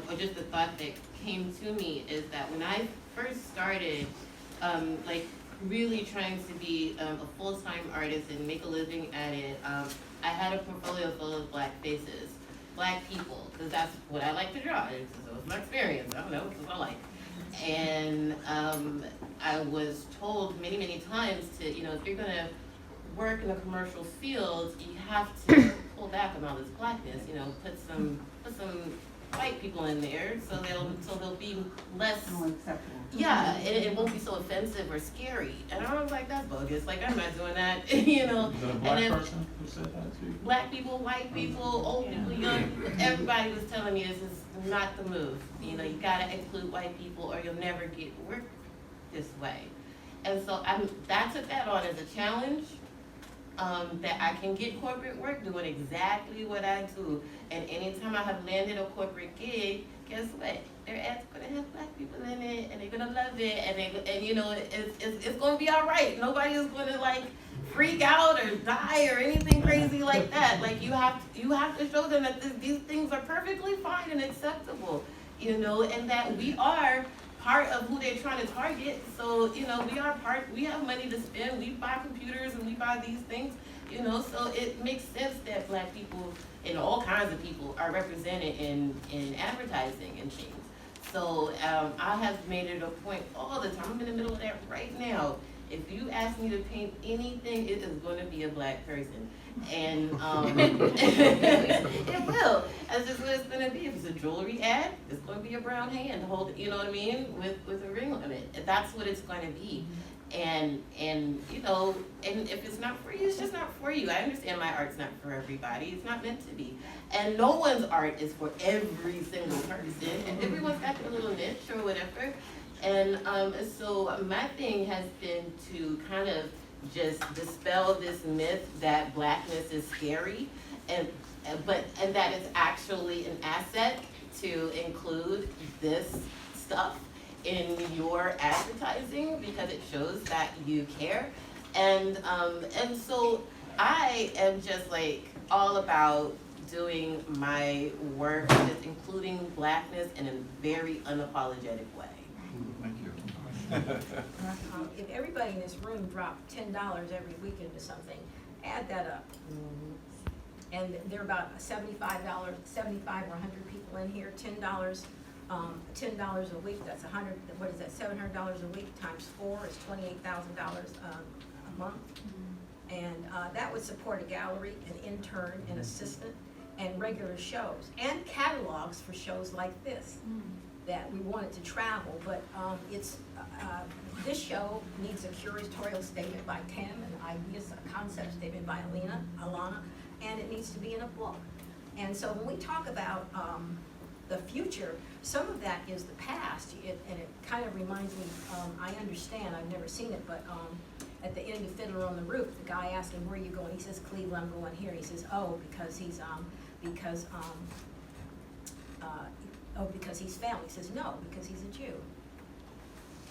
or just the thought that came to me is that when I first started, like really trying to be a full-time artist and make a living at it, I had a portfolio full of Black faces, Black people, because that's what I like to draw. So it's my experience. I don't know, it's what I like. And I was told many, many times to, if you're gonna work in a commercial field, you have to pull back on all this Blackness, put some white people in there so they'll be less More acceptable. Yeah, it won't be so offensive or scary. And I was like, that's bogus. Like, I'm not doing that, Is that a Black person who said that to you? Black people, white people, old people, young, everybody was telling me this is not the move. You gotta include white people or you'll never get work this way. And so I took that on as a challenge, that I can get corporate work doing exactly what I do. And anytime I have landed a corporate gig, guess what? Their ads are gonna have Black people in it, and they're gonna love it, and it's gonna be all right. Nobody is gonna like freak out or die or anything crazy like that. Like you have to show them that these things are perfectly fine and acceptable, and that we are part of who they're trying to target. So we have money to spend. We buy computers and we buy these things, So it makes sense that Black people and all kinds of people are represented in advertising and things. So I have made it a point all the time. I'm in the middle of that right now. If you ask me to paint anything, it is going to be a Black person. And it will. That's just what it's going to be. If it's a jewelry ad, it's going to be a brown hand hold, with a ring on it. That's what it's going to be. And if it's not for you, it's just not for you. I understand my art's not for everybody. It's not meant to be. And no one's art is for every single person. And everyone's got their little niche or whatever. And so my thing has been to kind of just dispel this myth that Blackness is scary, and that it's actually an asset to include this stuff in your advertising because it shows that you care. And so I am just like all about doing my work, just including Blackness in a very unapologetic way. Thank you. If everybody in this room dropped $10 every week into something, add that up. And there are about 75 or 100 people in here, $10 a week, that's what is that, $700 a week times 4 is $28,000 a month. And that would support a gallery, an intern, an assistant, and regular shows, and catalogs for shows like this. That we want it to travel, but this show needs a curatorial statement by Tim, and ideas, a concept statement by Alana, and it needs to be in a book. And so when we talk about the future, some of that is the past, and it kind of reminds me, I understand, I've never seen it, but at the end of Fiddler on the Roof, the guy asked him, where are you going? He says, Cleveland, I'm going here. He says, oh, because he's family. He says, no, because he's a Jew.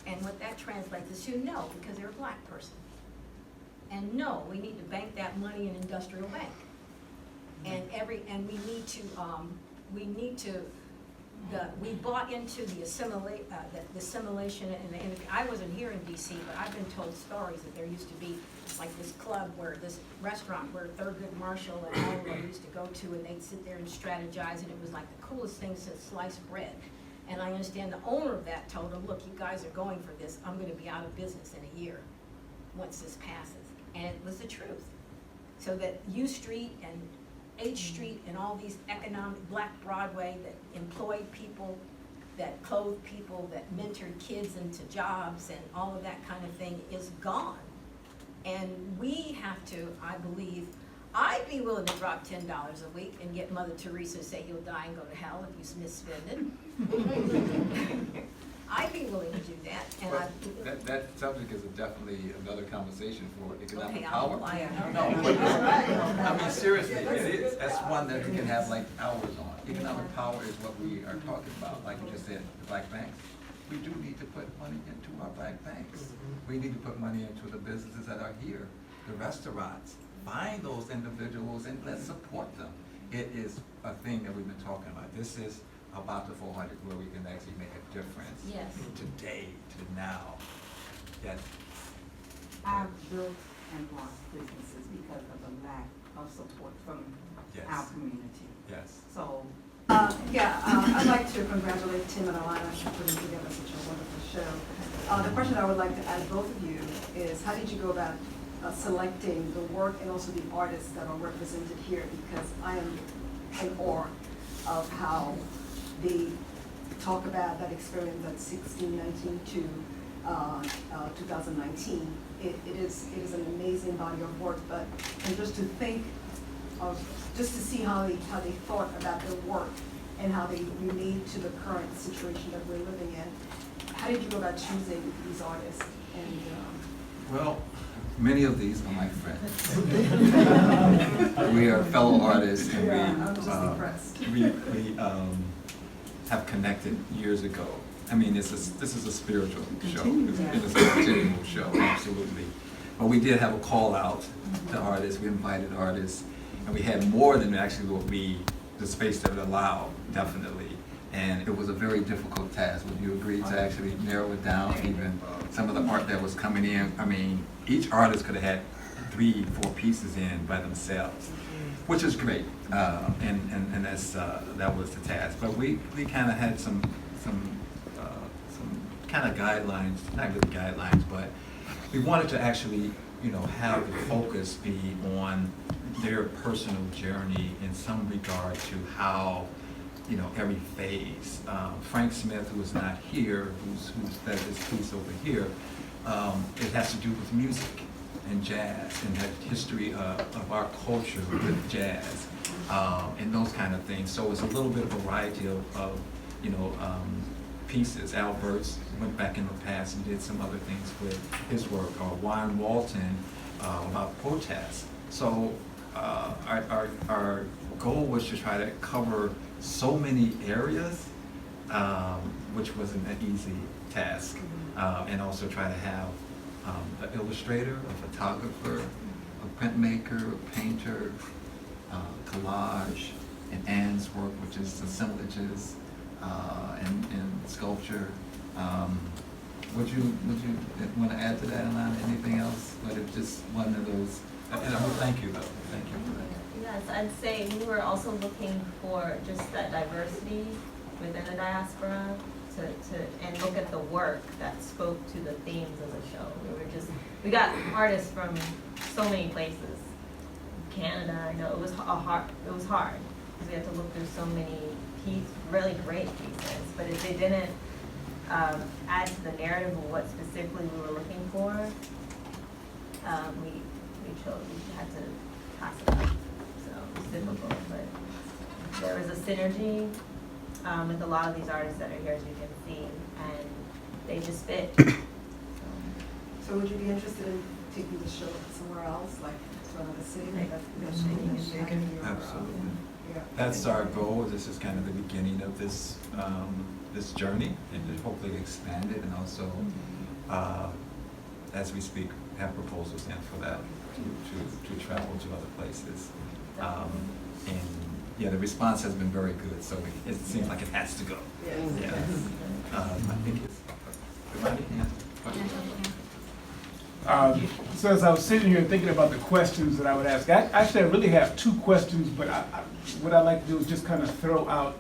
And what that translates is to no, because they're a Black person. And no, we need to bank that money in industrial bank. And we bought into the assimilation and I wasn't here in DC, but I've been told stories that there used to be like this club where, this restaurant where Thurgood Marshall and all of them used to go to, and they'd sit there and strategize, and it was like the coolest thing since sliced bread. And I understand the owner of that told them, look, you guys are going for this, I'm gonna be out of business in a year once this passes. And it was the truth. So that U Street and H Street and all these economic, Black Broadway that employed people, that clothed people, that mentored kids into jobs and all of that kind of thing is gone. And we have to, I believe, I'd be willing to drop $10 a week and get Mother Teresa to say you'll die and go to hell if you misspend it. I'd be willing to do that, and Well, that subject is definitely another conversation for economic Okay, I'll power. apply it. No, but I mean, seriously, it is. That's one that we can have like hours on. Economic power is what we are talking about, like you just said, the black banks. We do need to put money into our black banks. We need to put money into the businesses that are here, the restaurants. Find those individuals and let's support them. It is a thing that we've been talking about. This is about the 400 where we can actually make a difference. Yes. Today to now. Yes. I've built and lost businesses because of the lack of support from our community. Yes. So. I'd like to congratulate Tim and Alana for putting together such a wonderful show. The question I would like to ask both of you is, how did you go about selecting the work and also the artists that are represented here? Because I am in awe of how they talk about that experience at 1619 to 2019. It is an amazing body of work, but and just to think of, just to see how they thought about their work and how they relate to the current situation that we're living in. How did you go about choosing these artists? And well, many of these are my friends. We are fellow artists, and I'm just impressed. we have connected years ago. I mean, this is a spiritual show. It's a continual show, absolutely. But we did have a call out to artists. We invited artists, and we had more than actually the space that would allow, definitely. And it was a very difficult task. Would you agree to actually narrow it down? Even some of the art that was coming in. I mean, each artist could have had 3-4 pieces in by themselves, which is great. And that was the task. But we kind of had some kind of guidelines, not really guidelines, but we wanted to actually, have the focus be on their personal journey in some regard to how, every phase. Frank Smith, who is not here, who's done this piece over here, it has to do with music and jazz and that history of our culture with jazz and those kind of things. So it's a little bit of a variety of pieces. Albert's went back in the past and did some other things with his work, or Wyan Walton about protest. So our goal was to try to cover so many areas, which wasn't an easy task, and also try to have an illustrator, a photographer, a printmaker, a painter, collage, and Anne's work, which is assemblages and sculpture. Would you want to add to that, Alana? Anything else? But it's just one of those. And I would thank you, though. Thank you for that. Yes, I'd say we were also looking for just that diversity within the diaspora and look at the work that spoke to the themes of the show. We got artists from so many places. Canada, I know it was hard because we had to look through so many really great pieces, but if they didn't add to the narrative of what specifically we were looking for, we had to pass it up. So it was difficult, but there was a synergy with a lot of these artists that are here, as you can see, and they just fit. So would you be interested in taking the show somewhere else, like to another city? Absolutely. That's our goal. This is kind of the beginning of this this journey, and hopefully expand it, and also, as we speak, have proposals in for that. to travel to other places. And yeah, the response has been very good, so it seems like it has to go. Yes. I think it's, So as I was sitting here thinking about the questions that I would ask, actually I really have two questions, but what I'd like to do is just kind of throw out.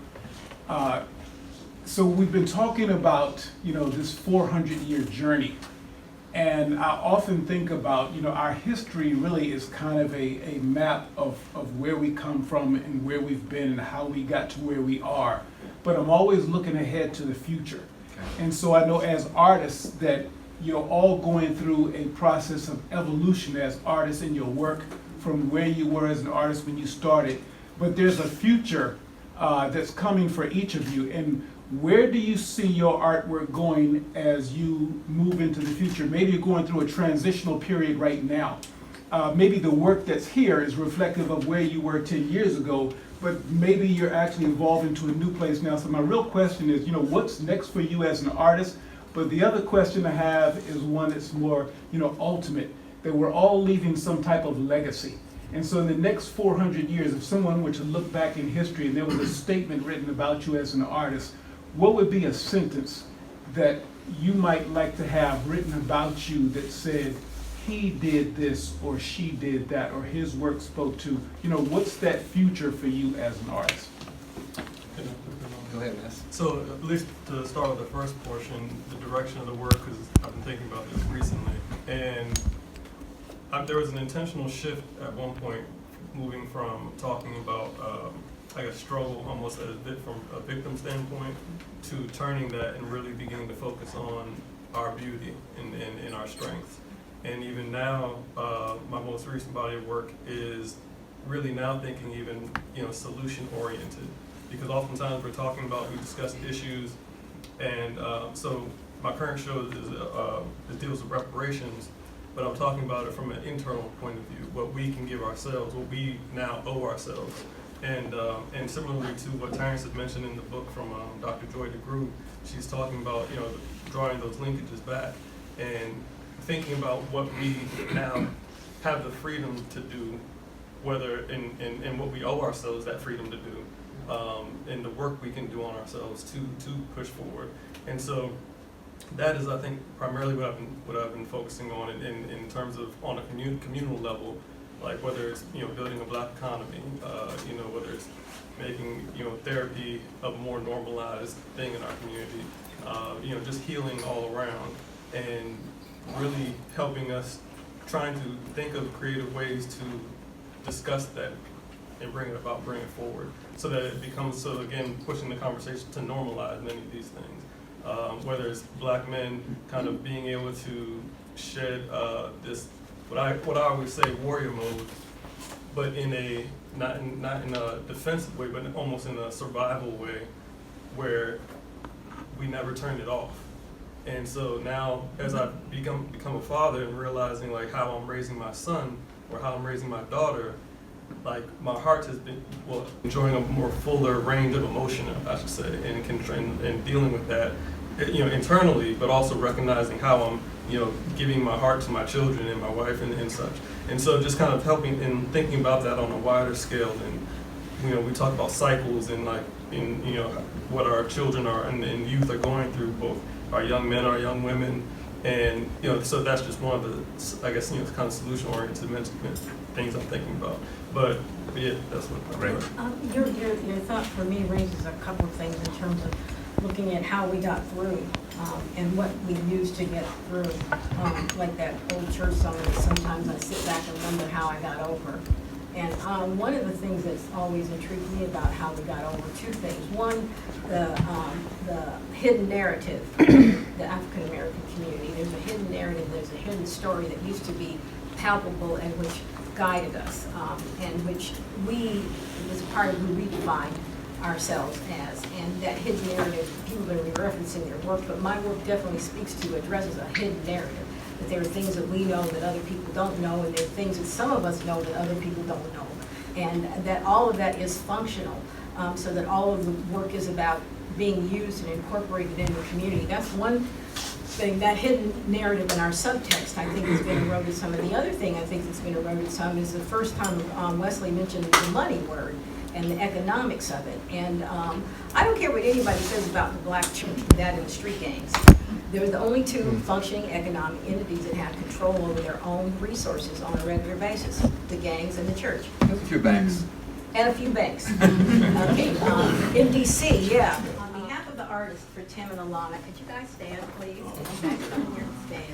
So we've been talking about, this 400-year journey. And I often think about, our history really is kind of a map of where we come from and where we've been and how we got to where we are. But I'm always looking ahead to the future. Okay. And so I know as artists that you're all going through a process of evolution as artists in your work from where you were as an artist when you started. But there's a future that's coming for each of you. And where do you see your artwork going as you move into the future? Maybe you're going through a transitional period right now. Maybe the work that's here is reflective of where you were 10 years ago, but maybe you're actually evolving to a new place now. So my real question is, what's next for you as an artist? But the other question I have is one that's more, ultimate, that we're all leaving some type of legacy. And so in the next 400 years, if someone were to look back in history and there was a statement written about you as an artist, what would be a sentence that you might like to have written about you that said, he did this, or she did that, or his work spoke to, what's that future for you as an artist? Go ahead, Wes. So at least to start with the first portion, the direction of the work, because I've been thinking about this recently, and there was an intentional shift at one point, moving from talking about struggle almost as a bit from a victim standpoint to turning that and really beginning to focus on our beauty and our strengths. And even now, my most recent body of work is really now thinking even, solution oriented. Because oftentimes we're talking about, we discuss issues, and so my current show it deals with reparations, but I'm talking about it from an internal point of view, what we can give ourselves, what we now owe ourselves. And similarly to what Terrence had mentioned in the book from Dr. Joy DeGroot, she's talking about, drawing those linkages back and thinking about what we now have the freedom to do, whether in what we owe ourselves that freedom to do, and the work we can do on ourselves to push forward. And so that is, I think, primarily what I've been focusing on in terms of on a communal level, like whether it's building a Black economy, whether it's making therapy a more normalized thing in our community, just healing all around, and really helping us trying to think of creative ways to discuss that and bring it forward, so that it becomes, so again, pushing the conversation to normalize many of these things, whether it's Black men kind of being able to shed this, what I always say, warrior mode, but in a not in a defensive way, but almost in a survival way, where we never turned it off. And so now, as I've become a father and realizing like how I'm raising my son or how I'm raising my daughter, like my heart has been enjoying a more fuller range of emotion, I should say, and dealing with that, internally, but also recognizing how I'm giving my heart to my children and my wife and such. And so just kind of helping and thinking about that on a wider scale. And we talk about cycles and like what our children are and youth are going through, both our young men, our young women, and so that's just one of the, I guess, kind of solution-oriented things I'm thinking about. But yeah, that's what I'm Great. Your thought for me raises a couple of things in terms of looking at how we got through and what we used to get through. Like that old church song, sometimes I sit back and wonder how I got over. And one of the things that's always intrigued me about how we got over, two things. One, the hidden narrative, the African American community. There's a hidden narrative, there's a hidden story that used to be palpable and which guided us, and which was part of who we defined ourselves as. And that hidden narrative, people are going to be referencing their work, but my work definitely speaks to, addresses a hidden narrative. That there are things that we know that other people don't know, and there are things that some of us know that other people don't know. And that all of that is functional, so that all of the work is about being used and incorporated in the community. That's one thing, that hidden narrative in our subtext, I think, has been eroded some. And the other thing I think that's been eroded some is the first time Wesley mentioned the money word and the economics of it. And I don't care what anybody says about the black church, that and the street gangs. They're the only two functioning economic entities that have control over their own resources on a regular basis, the gangs and the church. There's a few banks. And a few banks. Okay, in DC, yeah. On behalf of the artists for Tim and Alana, could you guys stand, please? You guys come here and stand.